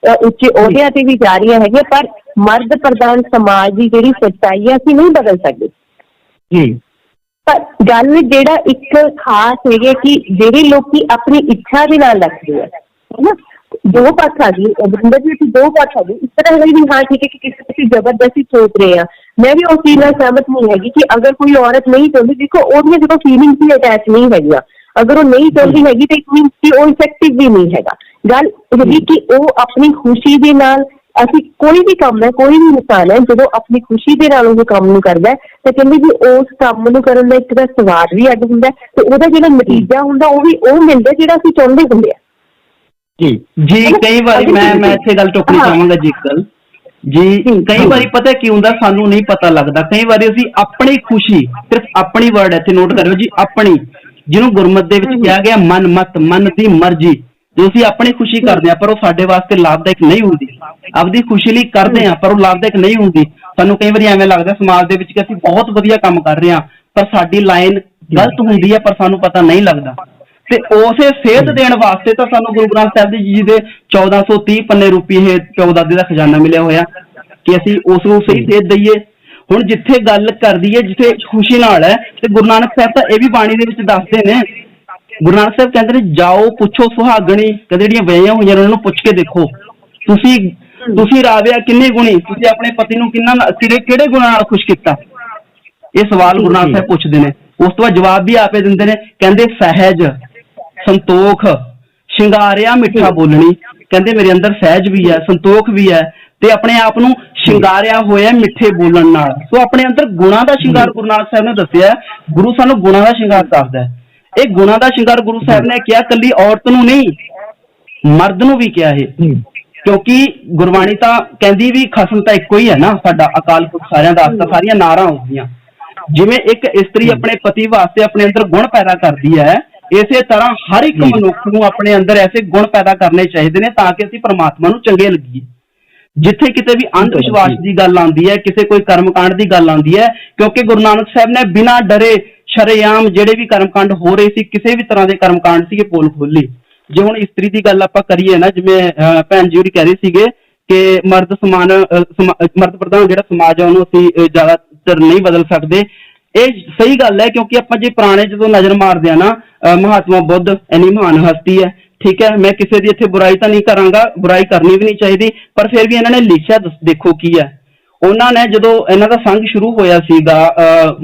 ਉੱਚੇ ਅਹੁਦਿਆਂ ਤੇ ਵੀ ਜਾ ਰਹੀਆਂ ਹੈਗੀਆਂ, ਪਰ ਮਰਦ ਪ੍ਰਧਾਨ ਸਮਾਜ ਦੀ ਜਿਹੜੀ ਸੱਚਾਈ ਹੈ ਅਸੀਂ ਨਹੀਂ ਬਦਲ ਸਕਦੇ ਜੀ। ਪਰ ਗੱਲ ਜਿਹੜਾ ਇੱਕ ਖਾਸ ਹੈਗੀ ਕਿ ਜਿਹੜੇ ਲੋਕੀ ਆਪਣੀ ਇੱਛਾ ਦੇ ਨਾਲ ਰੱਖਦੇ ਆ, ਹੈ ਨਾ, ਦੋ ਪੱਖ ਆ ਗਈ ਅਮਰਿੰਦਰ ਜੀ, ਦੋ ਪੱਖ ਆ ਗਈ। ਇਸ ਤਰ੍ਹਾਂ ਹੈ ਵੀ ਹਾਂ ਠੀਕ ਹੈ ਕਿ ਕਿਸੇ ਤੁਸੀਂ ਜ਼ਬਰਦਸਤੀ ਸੋਚ ਰਹੇ ਆ, ਮੈਂ ਵੀ ਉਸ ਚੀਜ਼ ਨਾਲ ਸਹਿਮਤ ਨਹੀਂ ਹੈਗੀ ਕਿ ਅਗਰ ਕੋਈ ਔਰਤ ਨਹੀਂ ਚਾਹੁੰਦੀ, ਦੇਖੋ ਉਹਦੀਆਂ ਜਦੋਂ ਫੀਲਿੰਗਸ ਵੀ ਅਟੈਚ ਨਹੀਂ ਹੈਗੀਆਂ, ਅਗਰ ਉਹ ਨਹੀਂ ਚਾਹੁੰਦੀ ਹੈਗੀ ਤਾਂ ਇਟ ਮੀਨਸ ਕਿ ਉਹ ਇਫੈਕਟਿਵ ਵੀ ਨਹੀਂ ਹੈਗਾ। ਗੱਲ ਹੈਗੀ ਕਿ ਉਹ ਆਪਣੀ ਖੁਸ਼ੀ ਦੇ ਨਾਲ, ਅਸੀਂ ਕੋਈ ਵੀ ਕੰਮ ਹੈ, ਕੋਈ ਵੀ ਇਨਸਾਨ ਹੈ ਜਦੋਂ ਆਪਣੀ ਖੁਸ਼ੀ ਦੇ ਨਾਲ ਉਹ ਕੰਮ ਨੂੰ ਕਰਦਾ ਤਾਂ ਕਹਿੰਦੇ ਵੀ ਉਸ ਕੰਮ ਨੂੰ ਕਰਨ ਦਾ ਇੱਕ ਤਾਂ ਸਵਾਦ ਵੀ ਅੱਡ ਹੁੰਦਾ ਤੇ ਉਹਦਾ ਜਿਹੜਾ ਨਤੀਜਾ ਹੁੰਦਾ ਉਹ ਵੀ ਉਹ ਮਿਲਦਾ ਜਿਹੜਾ ਅਸੀਂ ਚਾਹੁੰਦੇ ਹੁੰਦੇ ਆ। ਜੀ ਜੀ ਕਈ ਵਾਰੀ ਮੈਂ ਇੱਥੇ ਗੱਲ ਟੋਕਣੀ ਚਾਹਾਂਗਾ ਜੀ, ਇੱਕ ਗੱਲ ਜੀ, ਕਈ ਵਾਰੀ ਪਤਾ ਕੀ ਹੁੰਦਾ, ਸਾਨੂੰ ਨਹੀਂ ਪਤਾ ਲੱਗਦਾ। ਕਈ ਵਾਰੀ ਅਸੀਂ ਆਪਣੀ ਖੁਸ਼ੀ, ਸਿਰਫ ਆਪਣੀ ਵਰਡ ਇੱਥੇ ਨੋਟ ਕਰਿਓ ਜੀ, ਆਪਣੀ, ਜਿਹਨੂੰ ਗੁਰਮਤਿ ਦੇ ਵਿੱਚ ਕਿਹਾ ਗਿਆ ਮਨ ਮਤ, ਮਨ ਦੀ ਮਰਜ਼ੀ, ਜੋ ਅਸੀਂ ਆਪਣੀ ਖੁਸ਼ੀ ਕਰਦੇ ਆ ਪਰ ਉਹ ਸਾਡੇ ਵਾਸਤੇ ਲਾਭਦਾਇਕ ਨਹੀਂ ਹੁੰਦੀ। ਆਪਦੀ ਖੁਸ਼ੀ ਲਈ ਕਰਦੇ ਆ ਪਰ ਉਹ ਲਾਭਦਾਇਕ ਨਹੀਂ ਹੁੰਦੀ। ਸਾਨੂੰ ਕਈ ਵਾਰੀ ਐਵੇਂ ਲੱਗਦਾ ਸਮਾਜ ਦੇ ਵਿੱਚ ਕਿ ਅਸੀਂ ਬਹੁਤ ਵਧੀਆ ਕੰਮ ਕਰ ਰਹੇ ਆ ਪਰ ਸਾਡੀ ਲਾਈਨ ਗਲਤ ਹੁੰਦੀ ਹੈ ਪਰ ਸਾਨੂੰ ਪਤਾ ਨਹੀਂ ਲੱਗਦਾ। ਤੇ ਉਸੇ ਸੇਧ ਦੇਣ ਵਾਸਤੇ ਤਾਂ ਸਾਨੂੰ ਗੁਰੂ ਗ੍ਰੰਥ ਸਾਹਿਬ ਜੀ ਦੇ 1430 ਪੰਨੇ ਰੂਪੀ ਇਹ ਪਿਓ ਦਾਦੇ ਦਾ ਖਜ਼ਾਨਾ ਮਿਲਿਆ ਹੋਇਆ ਕਿ ਅਸੀਂ ਉਸ ਨੂੰ ਸਹੀ ਸੇਧ ਦਈਏ। ਹੁਣ ਜਿੱਥੇ ਗੱਲ ਕਰਦੀ ਹੈ, ਜਿੱਥੇ ਖੁਸ਼ੀ ਨਾਲ ਹੈ, ਤੇ ਗੁਰੂ ਨਾਨਕ ਸਾਹਿਬ ਤਾਂ ਇਹ ਵੀ ਬਾਣੀ ਦੇ ਵਿੱਚ ਦੱਸਦੇ ਨੇ। ਗੁਰੂ ਨਾਨਕ ਸਾਹਿਬ ਕਹਿੰਦੇ ਨੇ, ਜਾਓ ਪੁੱਛੋ ਸੁਹਾਗਣੀ, ਕਹਿੰਦੇ ਜਿਹੜੀਆਂ ਵਿਆਹੀਆਂ ਹੋਈਆਂ ਉਹਨਾਂ ਨੂੰ ਪੁੱਛ ਕੇ ਦੇਖੋ, ਤੁਸੀਂ ਰਾਵਿਆ ਕਿੰਨੇ ਗੁਣੀ, ਤੁਸੀਂ ਆਪਣੇ ਪਤੀ ਨੂੰ ਕਿਹੜੇ ਗੁਣਾਂ ਨਾਲ ਖੁਸ਼ ਕੀਤਾ। ਇਹ ਸਵਾਲ ਗੁਰੂ ਨਾਨਕ ਸਾਹਿਬ ਪੁੱਛਦੇ ਨੇ। ਉਸ ਤੋਂ ਬਾਅਦ ਜਵਾਬ ਵੀ ਆਪੇ ਦਿੰਦੇ ਨੇ, ਕਹਿੰਦੇ ਸਹਿਜ, ਸੰਤੋਖ, ਸ਼ਿੰਗਾਰਿਆ ਮਿੱਠਾ ਬੋਲਣੀ, ਕਹਿੰਦੇ ਮੇਰੇ ਅੰਦਰ ਸਹਿਜ ਵੀ ਹੈ, ਸੰਤੋਖ ਵੀ ਹੈ ਤੇ ਆਪਣੇ ਆਪ ਨੂੰ ਸ਼ਿੰਗਾਰਿਆ ਹੋਇਆ ਮਿੱਠੇ ਬੋਲਣ ਨਾਲ। ਸੋ ਆਪਣੇ ਅੰਦਰ ਗੁਣਾਂ ਦਾ ਸ਼ਿੰਗਾਰ ਗੁਰੂ ਨਾਨਕ ਸਾਹਿਬ ਨੇ ਦੱਸਿਆ। ਗੁਰੂ ਸਾਨੂੰ ਗੁਣਾਂ ਦਾ ਸ਼ਿੰਗਾਰ ਦੱਸਦਾ ਹੈ। ਇਹ ਗੁਣਾਂ ਦਾ ਸ਼ਿੰਗਾਰ ਗੁਰੂ ਸਾਹਿਬ ਨੇ ਕਿਹਾ ਕੱਲੀ ਔਰਤ ਨੂੰ ਨਹੀਂ, ਮਰਦ ਨੂੰ ਵੀ ਕਿਹਾ ਇਹ, ਕਿਉਂਕਿ ਗੁਰਬਾਣੀ ਤਾਂ ਕਹਿੰਦੀ ਵੀ ਖਸਮ ਤਾਂ ਇੱਕੋ ਹੀ ਹੈ ਨਾ, ਸਾਡਾ ਅਕਾਲ ਪੁਰਖ ਸਾਰਿਆਂ ਦਾ ਆਸਰਾ, ਸਾਰੀਆਂ ਨਾਰਾਂ ਹੁੰਦੀਆਂ। ਜਿਵੇਂ ਇੱਕ ਇਸਤਰੀ ਆਪਣੇ ਪਤੀ ਵਾਸਤੇ ਆਪਣੇ ਅੰਦਰ ਗੁਣ ਪੈਦਾ ਕਰਦੀ ਹੈ, ਇਸੇ ਤਰ੍ਹਾਂ ਹਰ ਇੱਕ ਮਨੁੱਖ ਨੂੰ ਆਪਣੇ ਅੰਦਰ ਐਸੇ ਗੁਣ ਪੈਦਾ ਕਰਨੇ ਚਾਹੀਦੇ ਨੇ ਤਾਂ ਕਿ ਅਸੀਂ ਪਰਮਾਤਮਾ ਨੂੰ ਚੰਗੇ ਲੱਗੀਏ। ਜਿੱਥੇ ਕਿਤੇ ਵੀ ਅੰਧ ਵਿਸ਼ਵਾਸ ਦੀ ਗੱਲ ਆਉਂਦੀ ਹੈ, ਕਿਸੇ ਕੋਈ ਕਰਮਕਾਂਡ ਦੀ ਗੱਲ ਆਉਂਦੀ ਹੈ, ਕਿਉਂਕਿ ਗੁਰੂ ਨਾਨਕ ਸਾਹਿਬ ਨੇ ਬਿਨਾਂ ਡਰੇ ਸ਼ਰੇਆਮ ਜਿਹੜੇ ਵੀ ਕਰਮਕਾਂਡ ਹੋ ਰਹੇ ਸੀ, ਕਿਸੇ ਵੀ ਤਰ੍ਹਾਂ ਦੇ ਕਰਮਕਾਂਡ ਸੀਗੇ, ਪੋਲ ਖੋਲੀ। ਜੇ ਹੁਣ ਇਸਤਰੀ ਦੀ ਗੱਲ ਆਪਾਂ ਕਰੀਏ ਨਾ, ਜਿਵੇਂ ਭੈਣ ਜੀ ਹੋਰੀ ਕਹਿ ਰਹੇ ਸੀਗੇ ਕਿ ਮਰਦ ਪ੍ਰਧਾਨ ਜਿਹੜਾ ਸਮਾਜ ਹੈ ਉਹਨੂੰ ਅਸੀਂ ਜ਼ਿਆਦਾਤਰ ਨਹੀਂ ਬਦਲ ਸਕਦੇ। ਇਹ ਸਹੀ ਗੱਲ ਹੈ, ਕਿਉਂਕਿ ਆਪਾਂ ਜੇ ਪੁਰਾਣੇ ਜਦੋਂ ਨਜ਼ਰ ਮਾਰਦੇ ਆ ਨਾ, ਮਹਾਤਮਾ ਬੁੱਧ ਇੰਨੀ ਮਹਾਨ ਹਸਤੀ ਹੈ, ਠੀਕ ਹੈ, ਮੈਂ ਕਿਸੇ ਦੀ ਇੱਥੇ ਬੁਰਾਈ ਤਾਂ ਨਹੀਂ ਕਰਾਂਗਾ, ਬੁਰਾਈ ਕਰਨੀ ਵੀ ਨਹੀਂ ਚਾਹੀਦੀ, ਪਰ ਫਿਰ ਵੀ ਇਹਨਾਂ ਨੇ ਲਿਖਿਆ ਦੇਖੋ ਕੀ ਹੈ। ਉਹਨਾਂ ਨੇ ਜਦੋਂ ਇਹਨਾਂ ਦਾ ਸੰਘ ਸ਼ੁਰੂ ਹੋਇਆ ਸੀਗਾ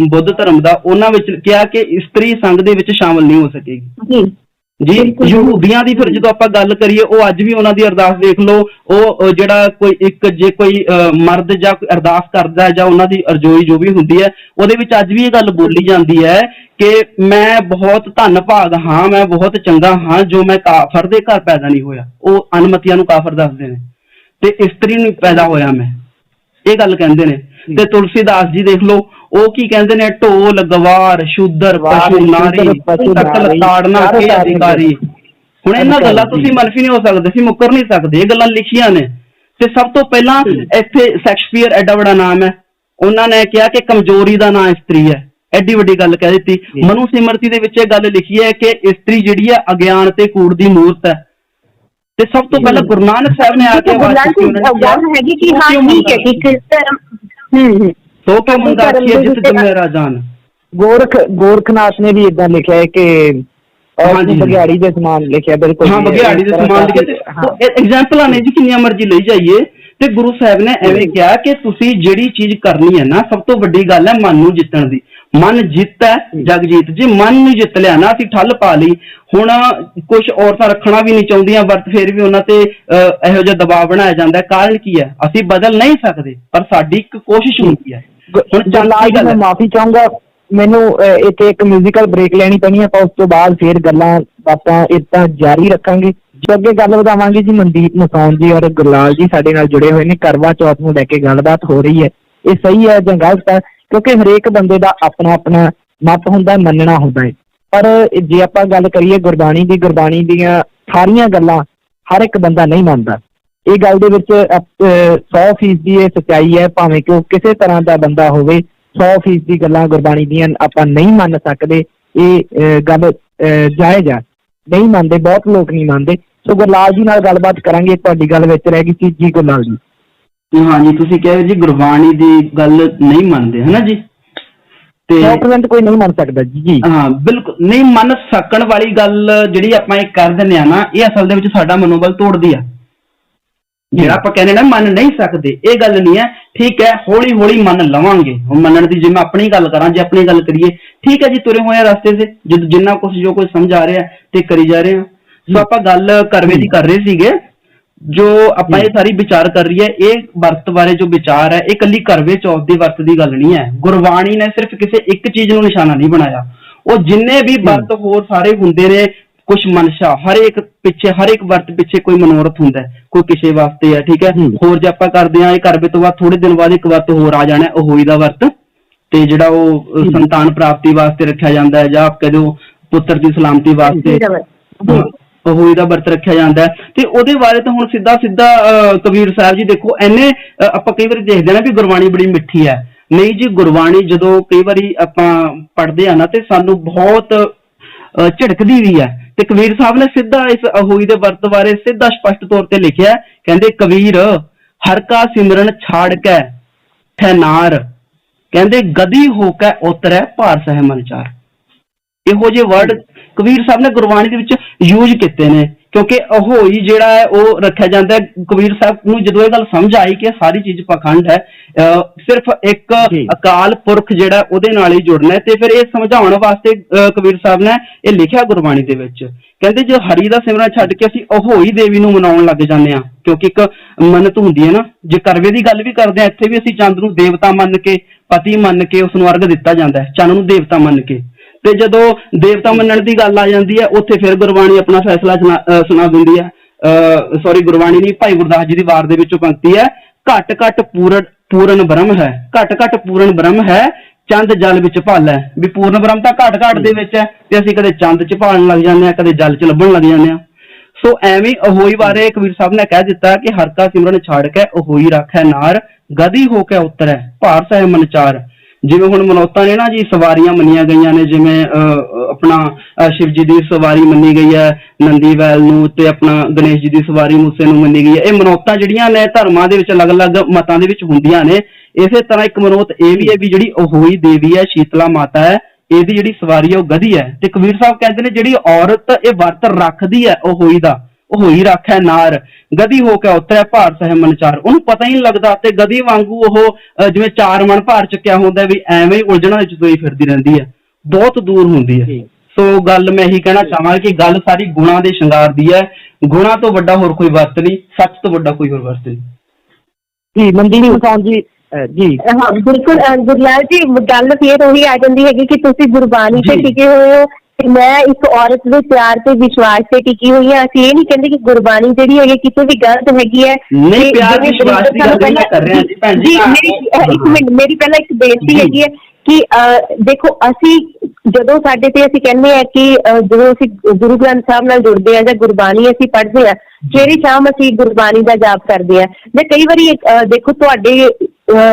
ਬੁੱਧ ਧਰਮ ਦਾ, ਉਹਨਾਂ ਵਿੱਚ ਕਿਹਾ ਕਿ ਇਸਤਰੀ ਸੰਘ ਦੇ ਵਿੱਚ ਸ਼ਾਮਲ ਨਹੀਂ ਹੋ ਸਕੇਗੀ ਜੀ। ਯਹੂਦੀਆਂ ਦੀ ਫਿਰ ਜਦੋਂ ਆਪਾਂ ਗੱਲ ਕਰੀਏ, ਉਹ ਅੱਜ ਵੀ ਉਹਨਾਂ ਦੀ ਅਰਦਾਸ ਦੇਖ ਲਓ, ਉਹ ਜਿਹੜਾ ਜੇ ਕੋਈ ਮਰਦ ਜਾਂ ਕੋਈ ਅਰਦਾਸ ਕਰਦਾ ਜਾਂ ਉਹਨਾਂ ਦੀ ਅਰਜ਼ੋਈ ਜੋ ਵੀ ਹੁੰਦੀ ਹੈ, ਉਹਦੇ ਵਿੱਚ ਅੱਜ ਵੀ ਇਹ ਗੱਲ ਬੋਲੀ ਜਾਂਦੀ ਹੈ ਕਿ ਮੈਂ ਬਹੁਤ ਧੰਨ ਭਾਗ ਹਾਂ, ਮੈਂ ਬਹੁਤ ਚੰਗਾ ਹਾਂ ਜੋ ਮੈਂ ਕਾਫਰ ਦੇ ਘਰ ਪੈਦਾ ਨਹੀਂ ਹੋਇਆ। ਉਹ ਅਨਮਤੀਆਂ ਨੂੰ ਕਾਫਰ ਦੱਸਦੇ ਨੇ ਤੇ ਇਸਤਰੀ ਨੂੰ ਪੈਦਾ ਹੋਇਆ ਮੈਂ, ਇਹ ਗੱਲ ਕਹਿੰਦੇ ਨੇ। ਤੇ ਤੁਲਸੀਦਾਸ ਜੀ ਦੇਖ ਲਓ, ਉਹ ਕੀ ਕਹਿੰਦੇ ਨੇ, ਢੋਲ ਗਵਾਰ ਸ਼ੂਦਰ ਪਸ਼ੂ ਨਾਰੀ ਸਕਲ ਤਾੜਨਾ ਕੇ ਅਧਿਕਾਰੀ। ਹੁਣ ਇਹਨਾਂ ਗੱਲਾਂ ਤੁਸੀਂ ਮਨਫੀ ਨਹੀਂ ਹੋ ਸਕਦੇ, ਅਸੀਂ ਮੁੱਕਰ ਨਹੀਂ ਸਕਦੇ, ਇਹ ਗੱਲਾਂ ਲਿਖੀਆਂ ਨੇ। ਤੇ ਸਭ ਤੋਂ ਪਹਿਲਾਂ ਇੱਥੇ ਸ਼ੇਕਸਪੀਅਰ ਐਡਾ ਵੱਡਾ ਨਾਮ ਹੈ, ਉਹਨਾਂ ਨੇ ਕਿਹਾ ਕਿ ਕਮਜ਼ੋਰੀ ਦਾ ਨਾਂ ਇਸਤਰੀ ਹੈ, ਐਡੀ ਵੱਡੀ ਗੱਲ ਕਹਿ ਦਿੱਤੀ। ਮਨੂ ਸਿਮਰਤੀ ਦੇ ਵਿੱਚ ਇਹ ਗੱਲ ਲਿਖੀ ਹੈ ਕਿ ਇਸਤਰੀ ਜਿਹੜੀ ਹੈ ਅਗਿਆਨ ਤੇ ਕੂੜ ਦੀ ਮੂਰਤ ਹੈ। ਤੇ ਸਭ ਤੋਂ ਪਹਿਲਾਂ ਗੁਰੂ ਨਾਨਕ ਸਾਹਿਬ ਨੇ ਆ ਕੇ ਗੱਲ ਹੈਗੀ ਕਿ ਹਾਂ ਠੀਕ ਹੈ, ਇੱਕ ਧਰਮ ਸੋ ਕਿਉਂ ਮੰਗਾ ਰੱਖੀਏ ਜਿਸ ਜੰਮੇ ਰਾਜਾਨ। ਗੋਰਖਨਾਥ ਨੇ ਵੀ ਇਦਾਂ ਲਿਖਿਆ ਹੈ ਕਿ ਬਘਿਆੜੀ ਦੇ ਸਮਾਨ ਲਿਖਿਆ, ਬਿਲਕੁਲ ਹਾਂ, ਬਘਿਆੜੀ ਦੇ ਸਮਾਨ ਲਿਖਿਆ। ਐਗਜ਼ਾਮਪਲਾਂ ਨੇ ਜੀ ਕਿੰਨੀਆਂ ਮਰਜ਼ੀ ਲਈ ਜਾਈਏ। ਤੇ ਗੁਰੂ ਸਾਹਿਬ ਨੇ ਐਵੇਂ ਕਿਹਾ ਕਿ ਤੁਸੀਂ ਜਿਹੜੀ ਚੀਜ਼ ਕਰਨੀ ਹੈ ਨਾ, ਸਭ ਤੋਂ ਵੱਡੀ ਗੱਲ ਹੈ ਮਨ ਨੂੰ ਜਿੱਤਣ ਦੀ। ਮਨ ਜਿੱਤ ਹੈ ਜਗ ਜੀਤ। ਜੇ ਮਨ ਨੂੰ ਜਿੱਤ ਲਿਆ ਨਾ, ਅਸੀਂ ਠੱਲ ਪਾ ਲਈ। ਹੁਣ ਕੁਝ ਔਰਤਾਂ ਰੱਖਣਾ ਵੀ ਨਹੀਂ ਚਾਹੁੰਦੀਆਂ ਵਰਤ, ਫਿਰ ਵੀ ਉਹਨਾਂ ਤੇ ਇਹੋ ਜਿਹਾ ਦਬਾਅ ਬਣਾਇਆ ਜਾਂਦਾ। ਕਾਰਨ ਕੀ ਹੈ? ਅਸੀਂ ਬਦਲ ਨਹੀਂ ਸਕਦੇ, ਪਰ ਸਾਡੀ ਇੱਕ ਕੋਸ਼ਿਸ਼ ਹੁੰਦੀ ਹੈ। ਹੁਣ ਮੈਂ ਮਾਫੀ ਚਾਹੂੰਗਾ, ਮੈਨੂੰ ਇੱਥੇ ਇੱਕ ਮਿਊਜ਼ੀਕਲ ਬ੍ਰੇਕ ਲੈਣੀ ਪੈਣੀ ਹੈ, ਆਪਾਂ ਉਸ ਤੋਂ ਬਾਅਦ ਫਿਰ ਗੱਲਾਂ ਬਾਤਾਂ ਇਦਾਂ ਜਾਰੀ ਰੱਖਾਂਗੇ। ਅੱਗੇ ਗੱਲ ਵਧਾਵਾਂਗੇ ਜੀ। ਮਨਦੀਪ ਮਸੌਣ ਜੀ ਔਰ ਗੁਰਲਾਲ ਜੀ ਸਾਡੇ ਨਾਲ ਜੁੜੇ ਹੋਏ ਨੇ। ਕਰਵਾ ਚੌਥ ਨੂੰ ਲੈ ਕੇ ਗੱਲਬਾਤ ਹੋ ਰਹੀ ਹੈ, ਇਹ ਸਹੀ ਹੈ ਜਾਂ ਗਲਤ ਹੈ? ਕਿਉਂਕਿ ਹਰੇਕ ਬੰਦੇ ਦਾ ਆਪਣਾ ਆਪਣਾ ਮਤ ਹੁੰਦਾ, ਮੰਨਣਾ ਹੁੰਦਾ ਹੈ। ਪਰ ਜੇ ਆਪਾਂ ਗੱਲ ਕਰੀਏ ਗੁਰਬਾਣੀ ਦੀਆਂ ਸਾਰੀਆਂ ਗੱਲਾਂ ਹਰ ਇੱਕ ਬੰਦਾ ਨਹੀਂ ਮੰਨਦਾ। ਇਹ ਗੱਲ ਦੇ ਵਿੱਚ 100% ਦੀ ਇਹ ਸੱਚਾਈ ਹੈ, ਭਾਵੇਂ ਕਿ ਉਹ ਕਿਸੇ ਤਰ੍ਹਾਂ ਦਾ ਬੰਦਾ ਹੋਵੇ। 100% ਦੀ ਗੱਲਾਂ ਗੁਰਬਾਣੀ ਦੀਆਂ ਆਪਾਂ ਨਹੀਂ ਮੰਨ ਸਕਦੇ, ਇਹ ਗੱਲ ਜਾਇਜ਼ ਆ। ਨਹੀਂ ਮੰਨਦੇ, ਬਹੁਤ ਲੋਕ ਨਹੀਂ ਮੰਨਦੇ। ਸੋ ਗੁਰਲਾਲ ਜੀ ਨਾਲ ਗੱਲਬਾਤ ਕਰਾਂਗੇ। ਤੁਹਾਡੀ ਗੱਲ ਵਿੱਚ ਰਹਿ ਗਈ ਸੀ ਜੀ ਗੁਰਲਾਲ ਜੀ। ਹਾਂਜੀ, ਤੁਸੀਂ ਕਹਿ ਰਹੇ ਜੀ ਗੁਰਬਾਣੀ ਦੀ ਗੱਲ ਨਹੀਂ ਮੰਨਦੇ, ਹੈ ਨਾ ਜੀ? ਤੇ 100% ਕੋਈ ਨਹੀਂ ਮੰਨ ਸਕਦਾ ਜੀ। ਹਾਂ, ਬਿਲਕੁਲ ਨਹੀਂ ਮੰਨ ਸਕਣ ਵਾਲੀ ਗੱਲ ਜਿਹੜੀ ਆਪਾਂ ਇਹ ਕਰ ਦਿੰਦੇ ਆ ਨਾ, ਇਹ ਅਸਲ ਦੇ ਵਿੱਚ ਸਾਡਾ ਮਨੋਬਲ ਤੋੜਦੀ ਆ। ਜਿਹੜਾ ਆਪਾਂ ਕਹਿੰਦੇ ਨਾ ਮੰਨ ਨਹੀਂ ਸਕਦੇ, ਇਹ ਗੱਲ ਨਹੀਂ ਹੈ। ਠੀਕ ਹੈ, ਹੌਲੀ ਹੌਲੀ ਮੰਨ ਲਵਾਂਗੇ। ਹੁਣ ਮੰਨਣ ਦੀ, ਜੇ ਮੈਂ ਆਪਣੀ ਗੱਲ ਕਰਾਂ, ਜੇ ਆਪਣੀ ਗੱਲ ਕਰੀਏ, ਠੀਕ ਹੈ ਜੀ, ਤੁਰੇ ਹੋਏ ਆ ਰਸਤੇ 'ਤੇ, ਜਿੰਨਾ ਕੁਛ ਜੋ ਕੁਝ ਸਮਝ ਆ ਰਿਹਾ ਤੇ ਕਰੀ ਜਾ ਰਹੇ ਹਾਂ। ਸੋ ਆਪਾਂ ਗੱਲ ਕਰਵੇ ਦੀ ਕਰ ਰਹੇ ਸੀਗੇ, ਜੋ ਆਪਾਂ ਇਹ ਸਾਰੀ ਵਿਚਾਰ ਕਰ ਰਹੀ ਹੈ, ਇਹ ਵਰਤ ਬਾਰੇ ਜੋ ਵਿਚਾਰ ਹੈ, ਇਹ ਕੱਲੀ ਕਰਵੇ ਚੌਥ ਦੀ ਵਰਤ ਦੀ ਗੱਲ ਨਹੀਂ ਹੈ। ਗੁਰਬਾਣੀ ਨੇ ਸਿਰਫ ਕਿਸੇ ਇੱਕ ਚੀਜ਼ ਨੂੰ ਨਿਸ਼ਾਨਾ ਨਹੀਂ ਬਣਾਇਆ, ਉਹ ਜਿੰਨੇ ਵੀ ਵਰਤ ਹੋਰ ਸਾਰੇ ਹੁੰਦੇ ਨੇ, ਕੁਛ ਮਨਸ਼ਾ ਹਰ ਇੱਕ ਵਰਤ ਪਿੱਛੇ ਕੋਈ ਮਨੋਰਥ ਹੁੰਦਾ ਹੈ, ਕੋਈ ਕਿਸੇ ਵਾਸਤੇ ਹੈ, ਠੀਕ ਹੈ। ਹੋਰ ਜੇ ਆਪਾਂ ਕਰਦੇ ਹਾਂ, ਇਹ ਕਰਵੇ ਤੋਂ ਬਾਅਦ ਥੋੜੇ ਦਿਨ ਬਾਅਦ ਇੱਕ ਵਰਤ ਹੋਰ ਆ ਜਾਣਾ, ਉਹ ਹੋਈ ਦਾ ਵਰਤ, ਤੇ ਜਿਹੜਾ ਉਹ ਸੰਤਾਨ ਪ੍ਰਾਪਤੀ ਵਾਸਤੇ ਰੱਖਿਆ ਜਾਂਦਾ ਹੈ, ਜਾਂ ਆਪ ਕਹਿ ਦਿਓ ਪੁੱਤਰ ਦੀ ਸਲਾਮਤੀ ਵਾਸਤੇ ਹੋਈ ਦਾ ਵਰਤ ਰੱਖਿਆ ਜਾਂਦਾ ਹੈ। ਤੇ ਉਹਦੇ ਬਾਰੇ ਤਾਂ ਹੁਣ ਸਿੱਧਾ ਕਬੀਰ ਸਾਹਿਬ ਜੀ ਦੇਖੋ, ਇੰਨੇ ਆਪਾਂ ਕਈ ਵਾਰੀ ਦੇਖਦੇ ਨਾ ਵੀ ਗੁਰਬਾਣੀ ਬੜੀ ਮਿੱਠੀ ਹੈ, ਨਹੀਂ ਜੀ, ਗੁਰਬਾਣੀ ਜਦੋਂ ਕਈ ਵਾਰੀ ਆਪਾਂ ਪੜ੍ਹਦੇ ਆ ਨਾ ਤੇ ਸਾਨੂੰ ਬਹੁਤ ਝਿੜਕਦੀ ਵੀ ਹੈ। ਤੇ ਕਬੀਰ ਸਾਹਿਬ ਨੇ ਸਿੱਧਾ ਇਸ ਹੋਈ ਦੇ ਵਰਤ ਬਾਰੇ ਸਿੱਧਾ ਸਪਸ਼ਟ ਤੌਰ ਤੇ ਲਿਖਿਆ, ਕਹਿੰਦੇ ਕਬੀਰ ਹਰ ਕਾ ਸਿਮਰਨ ਛਾੜ ਕੇ ਠਹਿਨਾਰ, ਕਹਿੰਦੇ ਗਦੀ ਹੋ ਕੇ ਉਤਰੈ ਭਾਰ ਸਹਿ ਮਨ ਚਾਰ। ਇਹੋ ਜਿਹੇ ਵਰਡ ਕਬੀਰ ਸਾਹਿਬ ਨੇ ਗੁਰਬਾਣੀ ਦੇ ਵਿੱਚ ਯੂਜ਼ ਕੀਤੇ ਨੇ, ਕਿਉਂਕਿ ਹੋਈ ਜਿਹੜਾ ਹੈ ਉਹ ਰੱਖਿਆ ਜਾਂਦਾ ਹੈ। ਕਬੀਰ ਸਾਹਿਬ ਨੂੰ ਜਦੋਂ ਇਹ ਗੱਲ ਸਮਝ ਆਈ ਕਿ ਸਾਰੀ ਚੀਜ਼ ਪਾਖੰਡ ਹੈ, ਸਿਰਫ ਇੱਕ ਅਕਾਲ ਪੁਰਖ ਜਿਹੜਾ ਉਹਦੇ ਨਾਲ ਹੀ ਜੁੜਨਾ ਹੈ, ਤੇ ਫਿਰ ਇਹ ਸਮਝਾਉਣ ਵਾਸਤੇ ਕਬੀਰ ਸਾਹਿਬ ਨੇ ਇਹ ਲਿਖਿਆ ਗੁਰਬਾਣੀ ਦੇ ਵਿੱਚ। ਕਹਿੰਦੇ ਜੇ ਹਰੀ ਦਾ ਸਿਮਰਨ ਛੱਡ ਕੇ ਅਸੀਂ ਅਹੋਈ ਦੇਵੀ ਨੂੰ ਮਨਾਉਣ ਲੱਗ ਜਾਂਦੇ ਹਾਂ, ਕਿਉਂਕਿ ਇੱਕ ਮੰਨਤ ਹੁੰਦੀ ਹੈ ਨਾ, ਜੇ ਕਰਵੇ ਦੀ ਗੱਲ ਵੀ ਕਰਦੇ ਹਾਂ, ਇੱਥੇ ਵੀ ਅਸੀਂ ਚੰਦ ਨੂੰ ਦੇਵਤਾ ਮੰਨ ਕੇ, ਪਤੀ ਮੰਨ ਕੇ ਉਸ ਨੂੰ ਅਰਗ ਦਿੱਤਾ ਜਾਂਦਾ ਹੈ, ਚੰਨ ਨੂੰ ਦੇਵਤਾ ਮੰਨ ਕੇ। ਤੇ ਜਦੋਂ ਦੇਵਤਾ ਮੰਨਣ ਦੀ ਗੱਲ ਆ ਜਾਂਦੀ ਹੈ, ਉੱਥੇ ਫਿਰ ਗੁਰਬਾਣੀ ਆਪਣਾ ਫੈਸਲਾ ਸੁਣਾ ਦਿੰਦੀ ਹੈ। ਗੁਰਬਾਣੀ ਨਹੀਂ, ਭਾਈ ਗੁਰਦਾਸ ਜੀ ਦੀ ਵਾਰ ਦੇ ਵਿੱਚੋਂ ਪੰਕਤੀ ਹੈ, ਘਟ ਘਟ ਪੂਰਨ ਬ੍ਰਹਮ ਹੈ, ਘਟ ਘਟ ਪੂਰਨ ਬ੍ਰਹਮ ਹੈ, ਚੰਦ ਜਲ ਵਿੱਚ ਭਾਲ ਹੈ। ਵੀ ਪੂਰਨ ਬ੍ਰਹਮ ਤਾਂ ਘਟ ਘਟ ਦੇ ਵਿੱਚ ਹੈ, ਤੇ ਅਸੀਂ ਕਦੇ ਚੰਦ ਚ ਭਾਲਣ ਲੱਗ ਜਾਂਦੇ ਹਾਂ, ਕਦੇ ਜਲ ਚ ਲੱਭਣ ਲੱਗ ਜਾਂਦੇ ਹਾਂ। ਸੋ ਐਵੇਂ ਅਹੋਈ ਬਾਰੇ ਕਬੀਰ ਸਾਹਿਬ ਨੇ ਕਹਿ ਦਿੱਤਾ ਕਿ ਹਰ ਕਾ ਸਿਮਰਨ ਛਾੜ ਕੇ ਅਹੋਈ ਰੱਖੈ ਨਾਰ, ਗਦੀ ਹੋ ਕੇ ਉਤਰੈ ਭਾਰ ਸਹਿ ਮਨ ਚਾਰ। ਜਿਵੇਂ ਹੁਣ ਮਨੌਤਾਂ ਨੇ ਨਾ ਜੀ ਸਵਾਰੀਆਂ ਮੰਨੀਆਂ ਗਈਆਂ ਨੇ, ਜਿਵੇਂ ਆਪਣਾ ਸ਼ਿਵ ਜੀ ਦੀ ਸਵਾਰੀ ਮੰਨੀ ਗਈ ਹੈ ਨੰਦੀ ਵੈਲ ਨੂੰ, ਤੇ ਆਪਣਾ ਗਣੇਸ਼ ਜੀ ਦੀ ਸਵਾਰੀ ਮੂਸੇ ਨੂੰ ਮੰਨੀ ਗਈ ਹੈ। ਇਹ ਮਨੌਤਾਂ ਜਿਹੜੀਆਂ ਨੇ ਧਰਮਾਂ ਦੇ ਵਿੱਚ ਅਲੱਗ-ਅਲੱਗ ਮਤਾਂ ਦੇ ਵਿੱਚ ਹੁੰਦੀਆਂ ਨੇ। ਇਸੇ ਤਰ੍ਹਾਂ ਇੱਕ ਮਨੌਤ ਇਹ ਵੀ ਹੈ ਵੀ ਜਿਹੜੀ ਅਹੋਈ ਦੇਵੀ ਹੈ, ਸ਼ੀਤਲਾ ਮਾਤਾ ਹੈ, ਇਹਦੀ ਜਿਹੜੀ ਸਵਾਰੀ ਹੈ ਉਹ ਗਧੀ ਹੈ। ਤੇ ਕਬੀਰ ਸਾਹਿਬ ਕਹਿੰਦੇ ਨੇ ਜਿਹੜੀ ਔਰਤ ਇਹ ਵਰਤ ਰੱਖਦੀ ਹੈ ਅਹੋਈ ਦਾ, ਉਹ ਹੋਈ ਰੱਖੈ ਨਾਰ, ਗਦੀ ਹੋ ਕੇ ਉਤਰੈ ਭਾਰ ਸਹਿ ਮਨ ਚਾਰ। ਉਹਨੂੰ ਪਤਾ ਹੀ ਨਹੀਂ ਲੱਗਦਾ, ਤੇ ਗਦੀ ਵਾਂਗੂ ਉਹ ਜਿਵੇਂ 4 ਮਣ ਭਾਰ ਚੁੱਕਿਆ ਹੁੰਦਾ ਵੀ ਐਵੇਂ ਹੀ ਉਲਝਣਾ ਵਿੱਚ ਤੋਈ ਫਿਰਦੀ ਰਹਿੰਦੀ ਹੈ, ਬਹੁਤ ਦੂਰ ਹੁੰਦੀ ਹੈ। ਸੋ ਗੱਲ ਮੈਂ ਇਹੀ ਕਹਿਣਾ ਚਾਹਾਂਗਾ ਕਿ ਗੱਲ ਸਾਰੀ ਗੁਣਾਂ ਦੇ ਸ਼ਿੰਗਾਰ ਦੀ ਹੈ। ਗੁਣਾਂ ਤੋਂ ਵੱਡਾ ਹੋਰ ਕੋਈ ਵਰਤ ਨਹੀਂ, ਸੱਚ ਤੋਂ ਵੱਡਾ ਕੋਈ ਹੋਰ ਵਰਤ ਨਹੀਂ ਜੀ। ਮਨਦੀਪ ਸਿੰਘ ਜੀ ਹਾਂ ਬਿਲਕੁਲ ਗੁਰਲਾਲ ਜੀ, ਗੱਲ ਫੇਰ ਉਹੀ ਆ ਜਾਂਦੀ ਹੈਗੀ ਕਿ ਤੁਸੀਂ ਗੁਰਬਾਣੀ ਤੇ ਟਿਕੇ ਹੋਏ ਹੋ, ਮੈਂ ਇੱਕ ਔਰਤ ਦੇ ਪਿਆਰ ਤੇ ਵਿਸ਼ਵਾਸ ਤੇ ਟਿਕੀ ਹੋਈ ਹਾਂ। ਅਸੀਂ ਇਹ ਨਹੀਂ ਕਹਿੰਦੇ ਕਿ ਗੁਰਬਾਣੀ ਜਿਹੜੀ ਹੈਗੀ ਕਿਤੇ ਵੀ ਗਲਤ ਹੈਗੀ ਹੈ। ਨਹੀਂ, ਪਿਆਰ ਦੀ ਵਿਸ਼ਵਾਸ ਦੀ ਗੱਲ ਨਹੀਂ ਕਰ ਰਹੇ ਹਾਂ ਜੀ ਭੈਣ ਜੀ। ਇੱਕ ਮਿੰਟ, ਮੇਰੀ ਪਹਿਲਾਂ ਇੱਕ ਬੇਨਤੀ ਹੈਗੀ ਹੈ ਕਿ ਦੇਖੋ, ਅਸੀਂ ਜਦੋਂ ਸਾਡੇ ਤੇ ਅਸੀਂ ਕਹਿੰਦੇ ਆ ਕਿ ਜਦੋਂ ਅਸੀਂ ਗੁਰੂ ਗ੍ਰੰਥ ਸਾਹਿਬ ਨਾਲ ਜੁੜਦੇ ਆ ਜਾਂ ਗੁਰਬਾਣੀ ਅਸੀਂ ਪੜ੍ਹਦੇ ਆ, ਸਵੇਰੇ ਸ਼ਾਮ ਅਸੀਂ ਗੁਰਬਾਣੀ ਦਾ ਜਾਪ ਕਰਦੇ ਆ, ਜਾਂ ਕਈ ਵਾਰੀ ਦੇਖੋ ਤੁਹਾਡੇ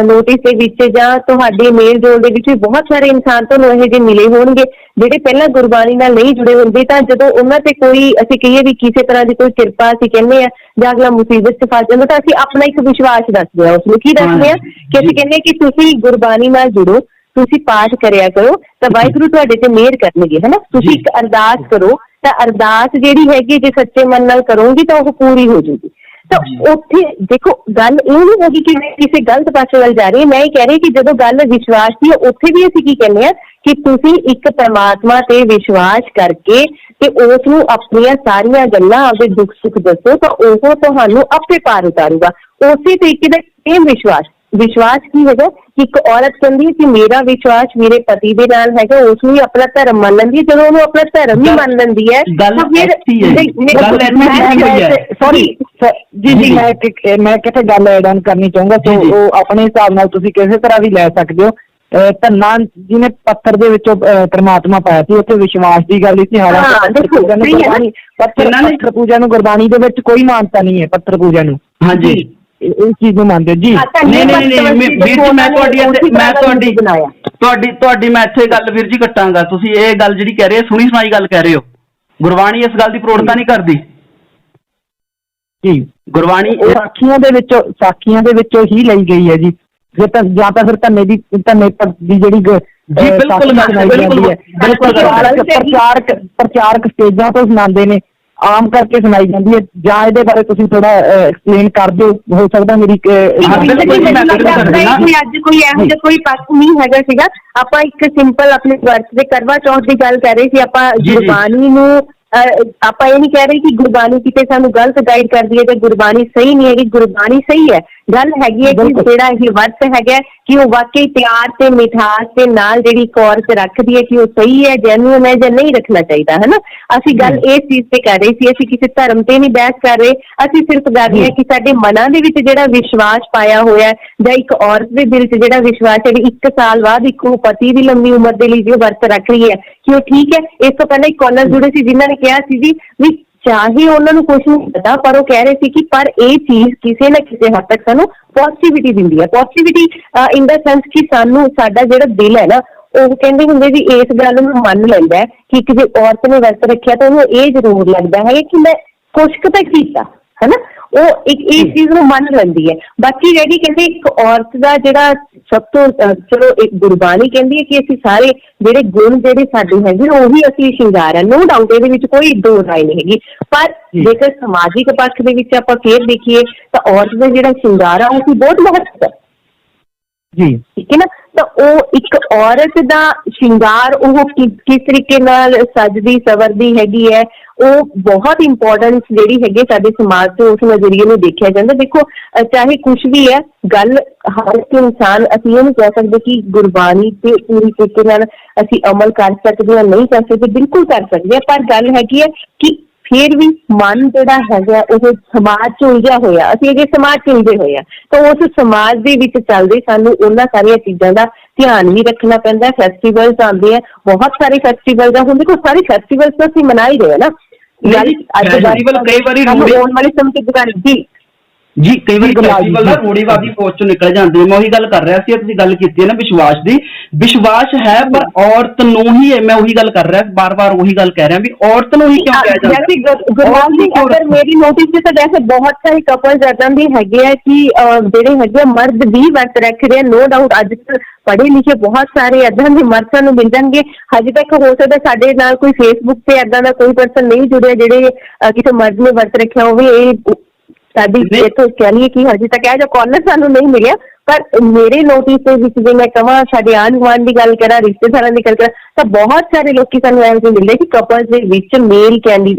ਨੋਟਿਸ ਦੇ ਵਿੱਚ ਜਾਂ ਤੁਹਾਡੇ ਮੇਲ ਜੋਲ ਦੇ ਵਿੱਚ ਬਹੁਤ ਸਾਰੇ ਇਨਸਾਨ ਤੁਹਾਨੂੰ ਇਹੋ ਜਿਹੇ ਮਿਲੇ ਹੋਣਗੇ ਜਿਹੜੇ ਪਹਿਲਾਂ ਗੁਰਬਾਣੀ ਨਾਲ ਨਹੀਂ ਜੁੜੇ ਹੁੰਦੇ। ਤਾਂ ਜਦੋਂ ਉਹਨਾਂ ਤੇ ਕੋਈ ਅਸੀਂ ਕਹੀਏ ਵੀ ਕਿਸੇ ਤਰ੍ਹਾਂ ਦੀ ਕੋਈ ਕਿਰਪਾ ਅਸੀਂ ਕਹਿੰਦੇ ਆ ਜਾਂ ਅਗਲਾ ਮੁਸੀਬਤ ਚ ਫਸ ਜਾਂਦਾ, ਤਾਂ ਅਸੀਂ ਆਪਣਾ ਇੱਕ ਵਿਸ਼ਵਾਸ ਦੱਸਦੇ ਆ। ਉਸਨੂੰ ਕੀ ਦੱਸਦੇ ਆ ਕਿ ਅਸੀਂ ਕਹਿੰਦੇ ਕਿ ਤੁਸੀਂ ਗੁਰਬਾਣੀ ਨਾਲ ਜੁੜੋ, ਤੁਸੀਂ ਪਾਠ ਕਰਿਆ ਕਰੋ ਤਾਂ ਵਾਹਿਗੁਰੂ ਤੁਹਾਡੇ ਤੇ ਮਿਹਰ ਕਰਨਗੇ, ਹਨਾ। ਤੁਸੀਂ ਇੱਕ ਅਰਦਾਸ ਕਰੋ ਤਾਂ ਅਰਦਾਸ ਜਿਹੜੀ ਹੈਗੀ ਜੇ ਸੱਚੇ ਮਨ ਨਾਲ ਕਰੋਗੇ ਤਾਂ ਉਹ ਪੂਰੀ ਹੋ ਜਾਊਗੀ। ਤਾਂ ਉੱਥੇ ਦੇਖੋ ਗੱਲ ਇਹ ਨਹੀਂ ਹੈਗੀ ਕਿ ਮੈਂ ਕਿਸੇ ਗਲਤ ਪਾਸੇ ਵੱਲ ਜਾ ਰਹੀ ਹਾਂ, ਮੈਂ ਇਹ ਕਹਿ ਰਹੀ ਕਿ ਜਦੋਂ ਗੱਲ ਵਿਸ਼ਵਾਸ ਦੀ ਹੈ, ਉੱਥੇ ਵੀ ਅਸੀਂ ਕੀ ਕਹਿੰਦੇ ਆ ਕਿ ਤੁਸੀਂ ਇੱਕ ਪਰਮਾਤਮਾ ਤੇ ਵਿਸ਼ਵਾਸ ਕਰਕੇ ਤੇ ਉਸ ਨੂੰ ਆਪਣੀਆਂ ਸਾਰੀਆਂ ਗੱਲਾਂ, ਆਪਦੇ ਦੁੱਖ ਸੁੱਖ ਦੱਸੋ ਤਾਂ ਉਹ ਤੁਹਾਨੂੰ ਆਪੇ ਪਾਰ ਉਤਾਰੂਗਾ। ਉਸੇ ਤਰੀਕੇ ਦਾ ਸੇਮ ਵਿਸ਼ਵਾਸ ਕੀ ਹੈਗਾ ਕਿ ਇੱਕ ਔਰਤ ਕਹਿੰਦੀ ਹੈ ਕਿ ਮੇਰਾ ਵਿਸ਼ਵਾਸ ਮੇਰੇ ਪਤੀ ਦੇ ਨਾਲ ਹੈਗਾ, ਉਸ ਨੂੰ ਹੀ ਆਪਣਾ ਧਰਮ ਮੰਨ ਲੈਂਦੀ ਹੈ। ਜਦੋਂ ਉਹਨੂੰ ਆਪਣਾ ਧਰਮ ਹੀ ਮੰਨ ਲੈਂਦੀ ਹੈ ਤਾਂ ਫਿਰ ਸੌਰੀ ਜੀ ਮੈਂ ਕਿਤੇ ਗੱਲ ਐਡ ਆਨ ਕਰਨੀ ਚਾਹੂੰਗਾ। ਸੋ ਉਹ ਆਪਣੇ ਹਿਸਾਬ ਨਾਲ ਤੁਸੀਂ ਕਿਸੇ ਤਰ੍ਹਾਂ ਵੀ ਲੈ ਸਕਦੇ ਹੋ। ਧੰਨਾ ਜਿਹਨੇ ਪੱਥਰ ਦੇ ਵਿੱਚੋਂ ਪਰਮਾਤਮਾ ਪਾਇਆ ਸੀ, ਉੱਥੇ ਵਿਸ਼ਵਾਸ ਦੀ ਗੱਲ ਸੀ। ਪੱਥਰ ਪੂਜਾ ਨੂੰ ਗੁਰਬਾਣੀ ਦੇ ਵਿੱਚ ਕੋਈ ਮਾਨਤਾ ਨਹੀਂ ਹੈ। ਪੱਥਰ ਪੂਜਾ ਨੂੰ ਹਾਂਜੀ ਇਸ ਚੀਜ਼ ਨੂੰ ਮੰਨਦੇ ਜੀ। ਨਹੀਂ ਵੀਰ ਜੀ, ਮੈਂ ਤੁਹਾਡੀ ਮੈਂ ਇੱਥੇ ਗੱਲ ਵੀਰ ਜੀ ਕੱਟਾਂਗਾ। ਤੁਸੀਂ ਇਹ ਗੱਲ ਜਿਹੜੀ ਕਹਿ ਰਹੇ ਹੋ ਸੁਣੀ ਸੁਣਾਈ ਗੱਲ ਕਹਿ ਰਹੇ ਹੋ, ਗੁਰਬਾਣੀ ਇਸ ਗੱਲ ਦੀ ਪ੍ਰੋੜਤਾ ਨਹੀਂ ਕਰਦੀ ਜੀ। ਗੁਰਬਾਣੀ ਸਾਖੀਆਂ ਦੇ ਵਿੱਚੋਂ ਹੀ ਲਈ ਗਈ ਹੈ ਜੀ। ਜਾਂ ਤਾਂ ਫਿਰ ਧੰਨੇ ਦੀ ਜਿਹੜੀ ਜੀ ਬਿਲਕੁਲ ਪ੍ਰਚਾਰਕ ਸਟੇਜਾਂ ਤੋਂ ਸੁਣਾਉਂਦੇ ਨੇ, ਆਮ ਕਰਕੇ ਸੁਣਾਈ ਜਾਂਦੀ ਹੈ। ਜਾਂ ਇਹਦੇ ਬਾਰੇ ਤੁਸੀਂ ਥੋੜਾ ਐਕਸਪਲੇਨ ਕਰ ਦਿਓ, ਹੋ ਸਕਦਾ ਮੇਰੀ ਅੱਜ ਕੋਈ ਇਹੋ ਜਿਹਾ ਕੋਈ ਪੱਖ ਨਹੀਂ ਹੈਗਾ ਸੀਗਾ। ਆਪਾਂ ਇੱਕ ਸਿੰਪਲ ਆਪਣੇ ਵਰਤ ਦੇ ਕਰਵਾ ਚੌਥ ਦੀ ਗੱਲ ਕਰ ਰਹੇ ਸੀ। ਆਪਾਂ ਗੁਰਬਾਣੀ ਨੂੰ ਆਪਾਂ ਇਹ ਨਹੀਂ ਕਹਿ ਰਹੇ ਕਿ ਗੁਰਬਾਣੀ ਕਿਤੇ ਸਾਨੂੰ ਗਲਤ ਗਾਈਡ ਕਰਦੀ ਹੈ ਤੇ ਗੁਰਬਾਣੀ ਸਹੀ ਨਹੀਂ ਹੈਗੀ, ਗੁਰਬਾਣੀ ਸਹੀ ਹੈ। ਗੱਲ ਹੈਗੀ ਹੈ ਕਿ ਜਿਹੜਾ ਇਹ ਵਰਤ ਹੈਗਾ ਕਿ ਉਹ ਵਾਕਈ ਪਿਆਰ ਤੇ ਮਿਠਾਸ ਦੇ ਨਾਲ ਜਿਹੜੀ ਇੱਕ ਔਰਤ ਰੱਖਦੀ ਹੈ ਕਿ ਉਹ ਸਹੀ ਹੈ, ਜੈਨੂਇਨ ਹੈ ਜਾਂ ਨਹੀਂ ਰੱਖਣਾ ਚਾਹੀਦਾ, ਹੈ ਨਾ। ਅਸੀਂ ਗੱਲ ਇਸ ਚੀਜ਼ ਤੇ ਕਰ ਰਹੇ ਸੀ, ਅਸੀਂ ਕਿਸੇ ਧਰਮ ਤੇ ਨਹੀਂ ਬਹਿਸ ਕਰ ਰਹੇ, ਅਸੀਂ ਸਿਰਫ ਕਰ ਰਹੇ ਹਾਂ ਕਿ ਸਾਡੇ ਮਨਾਂ ਦੇ ਵਿੱਚ ਜਿਹੜਾ ਵਿਸ਼ਵਾਸ ਪਾਇਆ ਹੋਇਆ ਜਾਂ ਇੱਕ ਔਰਤ ਦੇ ਦਿਲ 'ਚ ਜਿਹੜਾ ਵਿਸ਼ਵਾਸ ਹੈ ਵੀ 1 ਸਾਲ ਬਾਅਦ ਇੱਕ ਉਹ ਪਤੀ ਦੀ ਲੰਮੀ ਉਮਰ ਦੇ ਲਈ ਜੋ ਵਰਤ ਰੱਖ ਰਹੀ ਹੈ ਕਿ ਉਹ ਠੀਕ ਹੈ। ਇਸ ਤੋਂ ਪਹਿਲਾਂ ਇੱਕ ਕਾਲਰ ਜੁੜੇ ਸੀ ਜਿਨ੍ਹਾਂ ਨੇ ਕਿਹਾ ਸੀ ਜੀ ਵੀ ਚਾਹੇ ਉਹਨਾਂ ਨੂੰ ਕੁਛ ਨਹੀਂ ਪਤਾ, ਪਰ ਉਹ ਕਹਿ ਰਹੇ ਸੀ ਕਿ ਪਰ ਇਹ ਚੀਜ਼ ਕਿਸੇ ਨਾ ਕਿਸੇ ਹੱਦ ਤੱਕ ਸਾਨੂੰ ਪੋਜ਼ਿਟਿਵਿਟੀ ਦਿੰਦੀ ਹੈ। ਪੋਜ਼ਿਟਿਵਿਟੀ ਇਨ ਦਾ ਸੈਂਸ ਕਿ ਸਾਨੂੰ ਸਾਡਾ ਜਿਹੜਾ ਦਿਲ ਹੈ ਨਾ, ਉਹ ਕਹਿੰਦੇ ਹੁੰਦੇ ਵੀ ਇਸ ਗੱਲ ਨੂੰ ਮੰਨ ਲੈਂਦਾ ਹੈ ਕਿ ਇੱਕ ਜੇ ਔਰਤ ਨੇ ਵਰਤ ਰੱਖਿਆ ਤਾਂ ਉਹਨੂੰ ਇਹ ਜ਼ਰੂਰ ਲੱਗਦਾ ਹੈ ਕਿ ਮੈਂ ਕੁਛ ਕੁ ਤਾਂ ਕੀਤਾ, ਹੈ ਨਾ। ਉਹ ਇੱਕ ਇਸ ਚੀਜ਼ ਨੂੰ ਮੰਨ ਲੈਂਦੀ ਹੈ। ਬਾਕੀ ਜਿਹੜੀ ਕਹਿੰਦੇ ਇੱਕ ਔਰਤ ਦਾ ਜਿਹੜਾ ਸਭ ਤੋਂ ਚਲੋ ਇੱਕ ਗੁਰਬਾਣੀ ਕਹਿੰਦੀ ਹੈ ਕਿ ਅਸੀਂ ਸਾਰੇ ਜਿਹੜੇ ਗੁਣ ਜਿਹੜੇ ਸਾਡੇ ਹੈਗੇ ਉਹੀ ਅਸੀਂ ਸ਼ਿੰਗਾਰ ਹੈ, ਨੋ ਡਾਊਟ, ਇਹਦੇ ਵਿੱਚ ਕੋਈ ਦੋ ਰਾਏ ਨਹੀਂ ਹੈਗੀ। ਪਰ ਜੇਕਰ ਸਮਾਜਿਕ ਪੱਖ ਦੇ ਵਿੱਚ ਆਪਾਂ ਫੇਰ ਦੇਖੀਏ ਤਾਂ ਔਰਤ ਦਾ ਜਿਹੜਾ ਸ਼ਿੰਗਾਰ ਆ ਉਹ ਬਹੁਤ ਮਹੱਤਵ ਹੈ ਜੀ, ਠੀਕ ਹੈ ਨਾ। ਤਾਂ ਉਹ ਇੱਕ ਔਰਤ ਦਾ ਸ਼ਿੰਗਾਰ ਉਹ ਕਿਸ ਤਰੀਕੇ ਨਾਲ ਸਜਦੀ ਸਵਰਦੀ ਹੈਗੀ ਹੈ, ਉਹ ਬਹੁਤ ਇੰਪੋਰਟੈਂਸ ਜਿਹੜੀ ਹੈਗੀ ਸਾਡੇ ਸਮਾਜ ਤੋਂ ਉਸ ਨਜ਼ਰੀਏ ਨੂੰ ਦੇਖਿਆ ਜਾਂਦਾ। ਦੇਖੋ ਚਾਹੇ ਕੁਛ ਵੀ ਹੈ, ਗੱਲ ਹਰ ਇੱਕ ਇਨਸਾਨ, ਅਸੀਂ ਇਹ ਨਹੀਂ ਕਹਿ ਸਕਦੇ ਕਿ ਗੁਰਬਾਣੀ ਤੇ ਪੂਰੀ ਤਰੀਕੇ ਨਾਲ ਅਸੀਂ ਅਮਲ ਕਰ ਸਕਦੇ ਹਾਂ, ਨਹੀਂ ਕਰ ਸਕਦੇ, ਬਿਲਕੁਲ ਕਰ ਸਕਦੇ ਹਾਂ। ਪਰ ਗੱਲ ਹੈਗੀ ਹੈ ਕਿ ਫਿਰ ਵੀ ਮਨ ਜਿਹੜਾ ਹੈਗਾ ਉਹ ਸਮਾਜ 'ਚ ਉਲਝਿਆ ਹੋਇਆ, ਅਸੀਂ ਅਜੇ ਸਮਾਜ 'ਚ ਉਲਝੇ ਹੋਏ ਆ, ਤਾਂ ਉਸ ਸਮਾਜ ਦੇ ਵਿੱਚ ਚੱਲਦੇ ਸਾਨੂੰ ਉਹਨਾਂ ਸਾਰੀਆਂ ਚੀਜ਼ਾਂ ਦਾ ਧਿਆਨ ਵੀ ਰੱਖਣਾ ਪੈਂਦਾ। ਫੈਸਟੀਵਲਸ ਆਉਂਦੇ ਆ, ਬਹੁਤ ਸਾਰੇ ਫੈਸਟੀਵਲ ਆ, ਹੁਣ ਦੇਖੋ ਸਾਰੇ ਫੈਸਟੀਵਲਸ ਤਾਂ ਅਸੀਂ ਮਨਾ ਹੀ ਰਹੇ ਨਾ। ਕਈ ਵਾਰੀ ਆਉਣ ਵਾਲੇ ਸਮੇਂ ਚ ਜੀ ਕਈ ਵਾਰੀ ਫੈਸਟੀਵਲ ਦਾ ਰੂੜੀਵਾਦੀ ਸੋਚ ਚੋਂ ਨਿਕਲ ਜਾਂਦੇ। ਮੈਂ ਉਹੀ ਗੱਲ ਕਰ ਰਿਹਾ ਸੀ, ਤੁਸੀਂ ਗੱਲ ਕੀਤੀ ਹੈ ਨਾ ਵਿਸ਼ਵਾਸ ਦੀ, ਵਿਸ਼ਵਾਸ ਹੈ ਪਰ ਔਰਤ ਨੂੰ ਹੀ, ਮੈਂ ਉਹੀ ਗੱਲ ਕਰ ਰਿਹਾ, ਬਾਰ-ਬਾਰ ਉਹੀ ਗੱਲ ਕਹਿ ਰਿਹਾ ਵੀ ਔਰਤ ਨੂੰ ਹੀ ਕਿਉਂ ਕਿਹਾ ਜਾਂਦਾ। ਅਗਰ ਮੇਰੀ ਨੋਟਿਸ ਤੇ ਤਾਂ ਵੈਸੇ ਬਹੁਤ ਸਾਰੇ ਕਪਲਸ ਏਦਾਂ ਦੇ ਹੈਗੇ ਆ ਕਿ ਜਿਹੜੇ ਹੈਗੇ ਮਰਦ ਵੀ ਵਰਤ ਰੱਖ ਰਹੇ ਆ, ਨੋ ਡਾਊਟ। ਅੱਜ ਪੜ੍ਹੇ ਲਿਖੇ ਬਹੁਤ ਸਾਰੇ ਏਦਾਂ ਦੇ ਮਰਦ ਸਾਨੂੰ ਮਿਲ ਜਾਣਗੇ। ਹਜੇ ਤੱਕ ਹੋ ਸਕਦਾ ਸਾਡੇ ਨਾਲ ਕੋਈ ਫੇਸਬੁੱਕ ਤੇ ਏਦਾਂ ਦਾ ਕੋਈ ਪਰਸਨ ਨਹੀਂ ਜੁੜਿਆ ਜਿਹੜੇ ਕਿਸੇ ਮਰਦ ਨੇ ਵਰਤ ਰੱਖਿਆ ਹੋਵੇ। ਇਹ ਸਾਡੀ ਇੱਥੋਂ ਕਹਿ ਲਈਏ ਕਿ ਹਜੇ ਤੱਕ ਇਹ ਜੋ ਕਾਲਰ ਸਾਨੂੰ ਨਹੀਂ ਮਿਲਿਆ, ਪਰ ਮੇਰੇ ਨੋਟਿਸ ਦੇ ਵਿੱਚ ਜੇ ਮੈਂ ਕਹਾਂ ਸਾਡੇ ਆਂਢ ਗੁਆਂਢ ਦੀ ਗੱਲ ਕਰਾਂ, ਰਿਸ਼ਤੇਦਾਰਾਂ ਦੀ ਗੱਲ ਕਰਾਂ, ਤਾਂ ਬਹੁਤ ਸਾਰੇ ਲੋਕੀ ਸਾਨੂੰ ਇਹੋ ਜਿਹੇ ਮਿਲਦੇ ਕਿ ਕਪਲਸ ਦੇ ਵਿੱਚ ਮੇਲ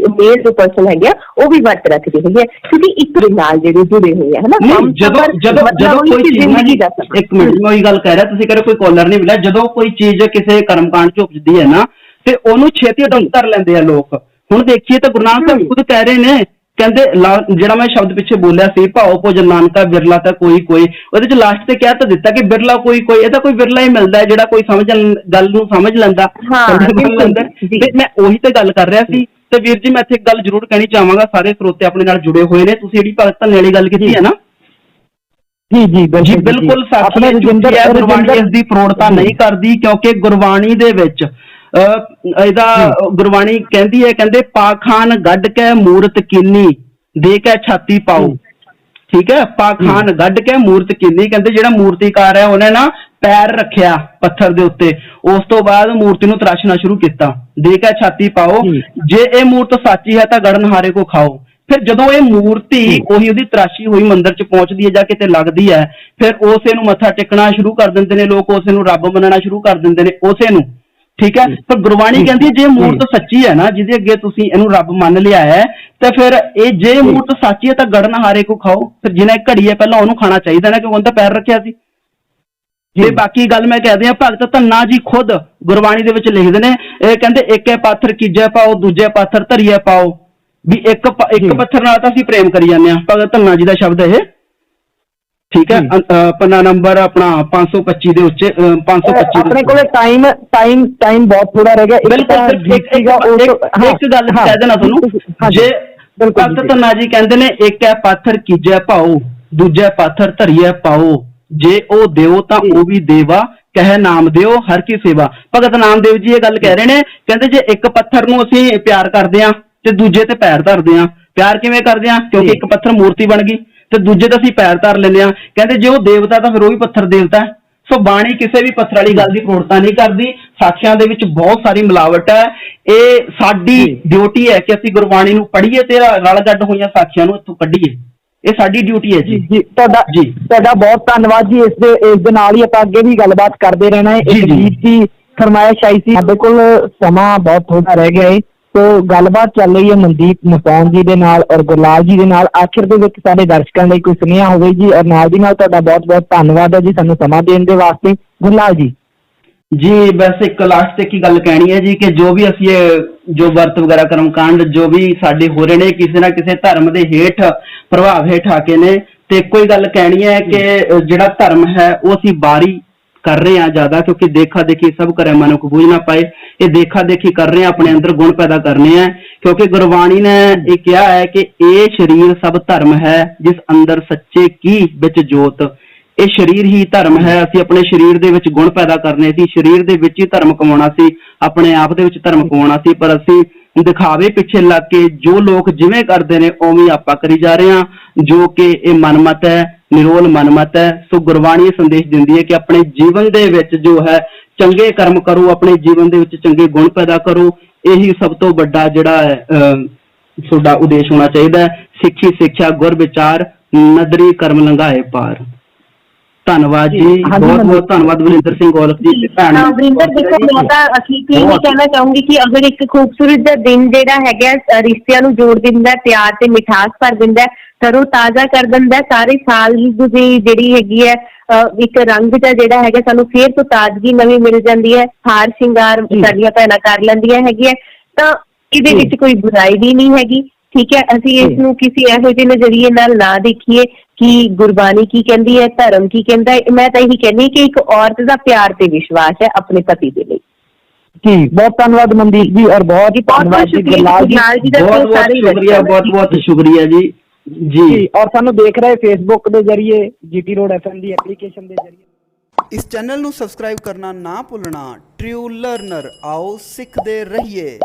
ਜੋ ਪਰਸਨ ਹੈਗੇ ਆ ਉਹ ਵੀ ਵਰਤ ਰੱਖਦੇ ਹੈਗੇ ਆ ਕਿਉਂਕਿ ਇੱਕ ਦੇ ਨਾਲ ਜਿਹੜੇ ਜੁੜੇ ਹੋਏ ਆ, ਹੈ ਨਾ। ਜਦੋਂ ਕੋਈ ਜ਼ਿੰਦਗੀ ਦਾ ਇੱਕ ਮਿੰਟ ਮੈਂ ਉਹੀ ਗੱਲ ਕਹਿ ਰਿਹਾ, ਤੁਸੀਂ ਕਹਿ ਰਹੇ ਕੋਈ ਕਾਲਰ ਨਹੀਂ ਮਿਲਿਆ। ਜਦੋਂ ਕੋਈ ਚੀਜ਼ ਕਿਸੇ ਕਰਮਕਾਂਡ ਚ ਉਪਜਦੀ ਹੈ ਨਾ ਤੇ ਉਹਨੂੰ ਛੇਤੀ ਅਡਾਪਟ ਕਰ ਲੈਂਦੇ ਆ ਲੋਕ। ਹੁਣ ਦੇਖੀਏ ਤਾਂ ਗੁਰੂ ਨਾਨਕ ਸਾਹਿਬ ਖੁਦ ਕਹਿ ਰਹੇ ਨੇ, ਕਹਿੰਦੇ ਜਿਹੜਾ ਮੈਂ ਸ਼ਬਦ ਪਿੱਛੇ ਬੋਲਿਆ ਸੀ, ਭਾਓ ਭੋਜਨ ਨਾਨਕਾ ਬਿਰਲਾ ਤਾਂ ਕੋਈ ਕੋਈ, ਉਹਦੇ ਚ ਲਾਸਟ ਤੇ ਕਹਿ ਤਾਂ ਦਿੱਤਾ ਕਿ ਬਿਰਲਾ ਕੋਈ ਕੋਈ, ਇਹ ਤਾਂ ਕੋਈ ਬਿਰਲਾ ਹੀ ਮਿਲਦਾ ਹੈ ਜਿਹੜਾ ਕੋਈ ਗੱਲ ਨੂੰ ਸਮਝ ਲੈਂਦਾ। ਤੇ ਮੈਂ ਉਹੀ ਤੇ ਗੱਲ ਕਰ ਰਿਹਾ ਸੀ। ਤੇ ਵੀਰ ਜੀ ਮੈਂ ਇੱਥੇ ਇੱਕ ਗੱਲ ਜ਼ਰੂਰ ਕਹਿਣੀ ਚਾਹਾਂਗਾ, ਸਾਰੇ ਸਰੋਤੇ ਆਪਣੇ ਨਾਲ ਜੁੜੇ ਹੋਏ ਨੇ, ਤੁਸੀਂ ਜਿਹੜੀ ਭਗਤ ਧੰਨੇ ਵਾਲੀ ਗੱਲ ਕੀਤੀ ਹੈ ਨਾ, ਜੀ ਜੀ ਬਿਲਕੁਲ ਗੁਰਬਾਣੀ ਇਸ ਦੀ ਪ੍ਰੋੜਤਾ ਨਹੀਂ ਕਰਦੀ, ਕਿਉਂਕਿ ਗੁਰਬਾਣੀ ਦੇ ਵਿੱਚ ਇਹਦਾ ਗੁਰਬਾਣੀ ਕਹਿੰਦੀ ਹੈ, ਕਹਿੰਦੇ ਪਾਖਾਨ ਗੱਡ ਕੇ ਮੂਰਤ ਕੀਨੀ ਦੇ ਕੇ ਛਾਤੀ ਪਾਓ। ਠੀਕ ਹੈ, ਪਾਖਾਨ ਗੱਡ ਕੇ ਮੂਰਤ ਕੀਨੀ, ਕਹਿੰਦੇ ਜਿਹੜਾ ਮੂਰਤੀਕਾਰ ਹੈ ਉਹਨੇ ਨਾ ਪੈਰ ਰੱਖਿਆ ਪੱਥਰ ਦੇ ਉੱਤੇ, ਉਸ ਤੋਂ ਬਾਅਦ ਮੂਰਤੀ ਨੂੰ ਤਰਾਸ਼ਣਾ ਸ਼ੁਰੂ ਕੀਤਾ, ਦੇ ਕੇ ਛਾਤੀ ਪਾਓ, ਜੇ ਇਹ ਮੂਰਤ ਸੱਚੀ ਹੈ ਤਾਂ ਗੜਨਹਾਰੇ ਕੋ ਖਾਓ। ਫਿਰ ਜਦੋਂ ਇਹ ਮੂਰਤੀ ਉਹੀ ਉਹਦੀ ਤਰਾਸ਼ੀ ਹੋਈ ਮੰਦਿਰ ਚ ਪਹੁੰਚਦੀ ਹੈ ਜਾਂ ਕਿਤੇ ਲੱਗਦੀ ਹੈ, ਫਿਰ ਉਸੇ ਨੂੰ ਮੱਥਾ ਟੇਕਣਾ ਸ਼ੁਰੂ ਕਰ ਦਿੰਦੇ ਨੇ ਲੋਕ, ਉਸੇ ਨੂੰ ਰੱਬ ਮੰਨਣਾ ਸ਼ੁਰੂ ਕਰ ਦਿੰਦੇ ਨੇ ਉਸੇ ਨੂੰ। ਠੀਕ ਹੈ, ਪਰ ਗੁਰਬਾਣੀ ਕਹਿੰਦੀ ਜੇ ਮੂਰਤ ਸੱਚੀ ਹੈ ਨਾ, ਜਿਹਦੇ ਅੱਗੇ ਤੁਸੀਂ ਇਹਨੂੰ ਰੱਬ ਮੰਨ ਲਿਆ ਹੈ, ਤੇ ਫਿਰ ਇਹ ਜੇ ਮੂਰਤ ਸੱਚੀ ਹੈ ਤਾਂ ਗੜਨਹਾਰੇ ਕੋ ਖਾਓ। ਫਿਰ ਜਿਹਨੇ ਘੜੀ ਹੈ ਪਹਿਲਾਂ ਉਹਨੂੰ ਖਾਣਾ ਚਾਹੀਦਾ ਨਾ, ਕਿਉਂਕਿ ਉਹਦਾ ਪੈਰ ਰੱਖਿਆ ਸੀ। ਤੇ ਬਾਕੀ ਗੱਲ ਮੈਂ ਕਹਿ ਦਿਆਂ, ਭਗਤ ਧੰਨਾ ਜੀ ਖੁਦ ਗੁਰਬਾਣੀ ਦੇ ਵਿੱਚ ਲਿਖਦੇ ਨੇ, ਇਹ ਕਹਿੰਦੇ ਇੱਕੇ ਪਾਥਰ ਕੀਜੇ ਪਾਓ, ਦੂਜੇ ਪਾਥਰ ਧਰੀਏ ਪਾਓ, ਵੀ ਇੱਕ ਪੱਥਰ ਨਾਲ ਤਾਂ ਅਸੀਂ ਪ੍ਰੇਮ ਕਰੀ ਜਾਂਦੇ ਹਾਂ। ਭਗਤ ਧੰਨਾ ਜੀ ਦਾ ਸ਼ਬਦ ਇਹ, ਠੀਕ ਹੈ, ਪੰਨਾ ਨੰਬਰ ਆਪਣਾ 525 ਦੇ ਉੱਤੇ 525 ਆਪਣੇ ਕੋਲੇ ਟਾਈਮ ਬਹੁਤ ਥੋੜਾ ਰਹਿ ਗਿਆ। ਇੱਕ ਗੱਲ ਕਹਿ ਦੇਣਾ ਤੁਹਾਨੂੰ, ਜੇ ਭਗਤ ਧੰਨਾ ਜੀ ਕਹਿੰਦੇ ਨੇ ਇੱਕ ਹੈ ਪਾਥਰ ਕੀਜੇ ਪਾਓ, ਦੂਜੇ ਪਾਥਰ ਧਰੀਏ ਪਾਓ, ਜੇ ਉਹ ਦਿਓ ਤਾਂ ਉਹ ਵੀ ਦੇਵਾ, ਕਹੇ ਨਾਮ ਦਿਓ ਹਰ ਕੀ ਸੇਵਾ। ਭਗਤ ਨਾਮਦੇਵ ਜੀ ਇਹ ਗੱਲ ਕਹਿ ਰਹੇ ਨੇ, ਕਹਿੰਦੇ ਜੇ ਇੱਕ ਪੱਥਰ ਨੂੰ ਅਸੀਂ ਪਿਆਰ ਕਰਦੇ ਹਾਂ ਤੇ ਦੂਜੇ ਤੇ ਪੈਰ ਧਰਦੇ ਹਾਂ। ਪਿਆਰ ਕਿਵੇਂ ਕਰਦੇ ਹਾਂ? ਕਿਉਂਕਿ ਇੱਕ ਪੱਥਰ ਮੂਰਤੀ ਬਣ ਗਈ ਤੇ ਦੂਜੇ ਤੇ ਅਸੀਂ ਪੈਰ ਧਰ ਲੈਂਦੇ ਹਾਂ। ਕਹਿੰਦੇ ਜੇ ਉਹ ਦੇਵਤਾ ਤਾਂ ਫਿਰ ਉਹ ਵੀ ਪੱਥਰ ਦੇਵਤਾ ਹੈ। ਸੋ ਬਾਣੀ ਕਿਸੇ ਵੀ ਪੱਥਰ ਵਾਲੀ ਗੱਲ ਦੀ ਪ੍ਰੋੜਤਾ ਨਹੀਂ ਕਰਦੀ। ਸਾਖੀਆਂ ਦੇ ਵਿੱਚ ਬਹੁਤ ਸਾਰੀ ਮਿਲਾਵਟ ਹੈ। ਇਹ ਸਾਡੀ ਡਿਊਟੀ ਹੈ ਕਿ ਅਸੀਂ ਗੁਰਬਾਣੀ ਨੂੰ ਪੜ੍ਹੀਏ ਤੇ ਰਲ ਗੱਡ ਹੋਈਆਂ ਸਾਖੀਆਂ ਨੂੰ ਇੱਥੋਂ ਕੱਢੀਏ। ਇਹ ਸਾਡੀ ਡਿਊਟੀ ਹੈ ਜੀ। ਤੁਹਾਡਾ ਬਹੁਤ ਧੰਨਵਾਦ ਜੀ। ਇਸ ਦੇ ਨਾਲ ਹੀ ਆਪਾਂ ਅੱਗੇ ਵੀ ਗੱਲਬਾਤ ਕਰਦੇ ਰਹਿਣਾ ਹੈ। ਇੱਕ ਗੀਤ ਦੀ ਫਰਮਾਇਸ਼ ਆਈ ਸੀ, ਸਾਡੇ ਕੋਲ ਸਮਾਂ ਬਹੁਤ ਥੋੜਾ ਰਹਿ ਗਿਆ ਹੈ ਸੋ ਗੱਲਬਾਤ ਚੱਲ ਰਹੀ ਹੈ ਮਨਦੀਪ ਮਸੌਣ ਜੀ ਦੇ ਨਾਲ ਔਰ ਗੁਰਲਾਲ ਜੀ ਦੇ ਨਾਲ। ਆਖਿਰ ਦੇ ਵਿੱਚ ਸਾਡੇ ਦਰਸ਼ਕਾਂ ਲਈ ਕੋਈ ਸੁਨੇਹਾ ਹੋਵੇ ਜੀ, ਔਰ ਨਾਲ ਦੀ ਨਾਲ ਤੁਹਾਡਾ ਬਹੁਤ ਬਹੁਤ ਧੰਨਵਾਦ ਹੈ ਜੀ ਸਾਨੂੰ ਸਮਾਂ ਦੇਣ ਦੇ ਵਾਸਤੇ। ਗੁਰਲਾਲ ਜੀ ਜੀ ਬਸ ਇੱਕ ਲਾਸਟ ਤੇ ਕੀ ਗੱਲ ਕਹਿਣੀ ਹੈ ਜੀ ਕਿ ਜੋ ਵੀ ਅਸੀਂ ਇਹ ਜੋ ਵਰਤ ਵਗੈਰਾ ਕਰਮਕਾਂਡ ਜੋ ਵੀ ਸਾਡੇ ਹੋ ਰਹੇ ਨੇ ਕਿਸੇ ਨਾ ਕਿਸੇ ਧਰਮ ਦੇ ਹੇਠ ਪ੍ਰਭਾਵ ਹੇਠ ਆ ਕੇ ਨੇ, ਤੇ ਇੱਕੋ ਹੀ ਗੱਲ ਕਹਿਣੀ ਹੈ ਕਿ ਜਿਹੜਾ ਧਰਮ ਹੈ ਉਹ ਅਸੀਂ ਬਾਰੀ ਕਰ ਰਹੇ ਹਾਂ ਜ਼ਿਆਦਾ, ਕਿਉਂਕਿ ਦੇਖਾ ਦੇਖੀ ਸਭ ਕਰੇ ਮਨੁੱਖ ਬੂਝ ਨਾ ਪਾਏ। ਇਹ ਦੇਖਾ ਦੇਖੀ ਕਰ ਰਹੇ ਹਾਂ, ਆਪਣੇ ਅੰਦਰ ਗੁਣ ਪੈਦਾ ਕਰਨੇ ਆ, ਕਿਉਂਕਿ ਗੁਰਬਾਣੀ ਨੇ ਇਹ ਕਿਹਾ ਹੈ ਕਿ ਇਹ ਸਰੀਰ ਸਭ ਧਰਮ ਹੈ ਜਿਸ ਅੰਦਰ ਸੱਚੇ ਕੀ ਵਿੱਚ ਜੋਤ। ਇਹ ਸਰੀਰ ਹੀ ਧਰਮ ਹੈ। ਅਸੀਂ ਆਪਣੇ ਸਰੀਰ ਦੇ ਵਿੱਚ ਗੁਣ ਪੈਦਾ ਕਰਨੇ ਸੀ, ਸਰੀਰ ਦੇ ਵਿੱਚ ਹੀ ਧਰਮ ਕਮਾਉਣਾ ਸੀ, ਆਪਣੇ ਆਪ ਦੇ ਵਿੱਚ ਧਰਮ ਕਮਾਉਣਾ ਸੀ, ਪਰ ਅਸੀਂ ਦਿਖਾਵੇ ਪਿੱਛੇ ਲੱਗ ਕੇ ਜੋ ਲੋਕ ਜਿਵੇਂ ਕਰਦੇ ਨੇ ਉਵੇਂ ਆਪਾਂ ਕਰੀ ਜਾ ਰਹੇ ਹਾਂ, ਜੋ ਕਿ ਇਹ ਮਨਮਤ ਹੈ, ਨਿਰੋਲ ਮਨਮਤ ਹੈ। ਸੋ ਗੁਰਬਾਣੀ ਸੰਦੇਸ਼ ਦਿੰਦੀ ਹੈ ਕਿ ਆਪਣੇ ਜੀਵਨ ਦੇ ਵਿੱਚ ਜੋ ਹੈ ਚੰਗੇ ਕਰਮ ਕਰੋ, ਆਪਣੇ ਜੀਵਨ ਦੇ ਵਿੱਚ ਚੰਗੇ ਗੁਣ ਪੈਦਾ ਕਰੋ। ਇਹੀ ਸਭ ਤੋਂ ਵੱਡਾ ਜਿਹੜਾ ਹੈ ਤੁਹਾਡਾ ਉਦੇਸ਼ ਹੋਣਾ ਚਾਹੀਦਾ ਹੈ। ਸਿੱਖੀ ਸਿੱਖਿਆ ਗੁਰ ਵਿਚਾਰ ਨਦਰੀ ਕਰਮ ਲੰਘਾਏ ਪਾਰ। ਧੰਨਵਾਦ ਜੀ, ਬਹੁਤ ਬਹੁਤ ਧੰਨਵਾਦ ਵਰਿੰਦਰ ਸਿੰਘ ਔਲਖ ਜੀ ਤੇ ਭੈਣ। ਵਰਿੰਦਰ ਦੇਖੋ, ਮੈਂ ਤਾਂ ਅਖੀਰ ਤੇ ਇਹ ਕਹਿਣਾ ਚਾਹੂੰਗੀ ਕਿ ਅਗਰ ਇੱਕ ਖੂਬਸੂਰਤ ਦਾ ਦਿਨ ਜਿਹੜਾ ਹੈਗਾ ਰਿਸ਼ਤਿਆਂ ਨੂੰ ਜੋੜ ਦਿੰਦਾ, ਪਿਆਰ ਤੇ ਮਿਠਾਸ ਭਰ ਦਿੰਦਾ, ਤਰੋ ਤਾਜ਼ਾ ਕਰ ਦਿੰਦਾ, ਸਾਰੇ ਸਾਲ ਦੀ ਜਿਹੜੀ ਹੈਗੀ ਹੈ ਇੱਕ ਰੰਗ ਦਾ ਜਿਹੜਾ ਹੈਗਾ ਸਾਨੂੰ ਫੇਰ ਤੋਂ ਤਾਜ਼ਗੀ ਨਵੀਂ ਮਿਲ ਜਾਂਦੀ ਹੈ, ਹਾਰ ਸ਼ਿੰਗਾਰ ਸਾਡੀਆਂ ਭੈਣਾਂ ਕਰ ਲੈਂਦੀਆਂ ਹੈਗੀਆਂ, ਤਾਂ ਇਹਦੇ ਵਿੱਚ ਕੋਈ ਬੁਰਾਈ ਵੀ ਨਹੀਂ ਹੈਗੀ। ਠੀਕ ਹੈ, ਅਸੀਂ ਇਸ ਨੂੰ ਕਿਸੇ ਇਹੋ ਜਿਹੇ ਨਜ਼ਰੀਏ ਨਾਲ ਨਾ ਦੇਖੀਏ ਕਿ ਗੁਰਬਾਣੀ ਕੀ ਕਹਿੰਦੀ ਹੈ, ਧਰਮ ਕੀ ਕਹਿੰਦਾ ਹੈ। ਮੈਂ ਤਾਂ ਇਹੀ ਕਹਿੰਦੀ ਕਿ ਇੱਕ ਔਰਤ ਦਾ ਪਿਆਰ ਤੇ ਵਿਸ਼ਵਾਸ ਹੈ ਆਪਣੇ ਪਤੀ ਦੇ ਲਈ। ਜੀ ਬਹੁਤ ਧੰਨਵਾਦ ਮਨਦੀਪ ਜੀ, ਔਰ ਬਹੁਤ ਧੰਨਵਾਦ ਜੀ ਗੁਰਲਾਲ ਜੀ, ਬਹੁਤ ਬਹੁਤ ਸ਼ੁਕਰੀਆ, ਬਹੁਤ ਬਹੁਤ ਸ਼ੁਕਰੀਆ ਜੀ। ਜੀ ਔਰ ਸਾਨੂੰ ਦੇਖ ਰਹੇ ਫੇਸਬੁੱਕ ਦੇ ਜ਼ਰੀਏ, ਜੀਟੀ ਰੋਡ FM ਦੀ ਐਪਲੀਕੇਸ਼ਨ ਦੇ ਜ਼ਰੀਏ। ਇਸ ਚੈਨਲ ਨੂੰ ਸਬਸਕ੍ਰਾਈਬ ਕਰਨਾ ਨਾ ਭੁੱਲਣਾ। ਟਰੂ ਲਰਨਰ, ਆਓ ਸਿੱਖਦੇ ਰਹੀਏ।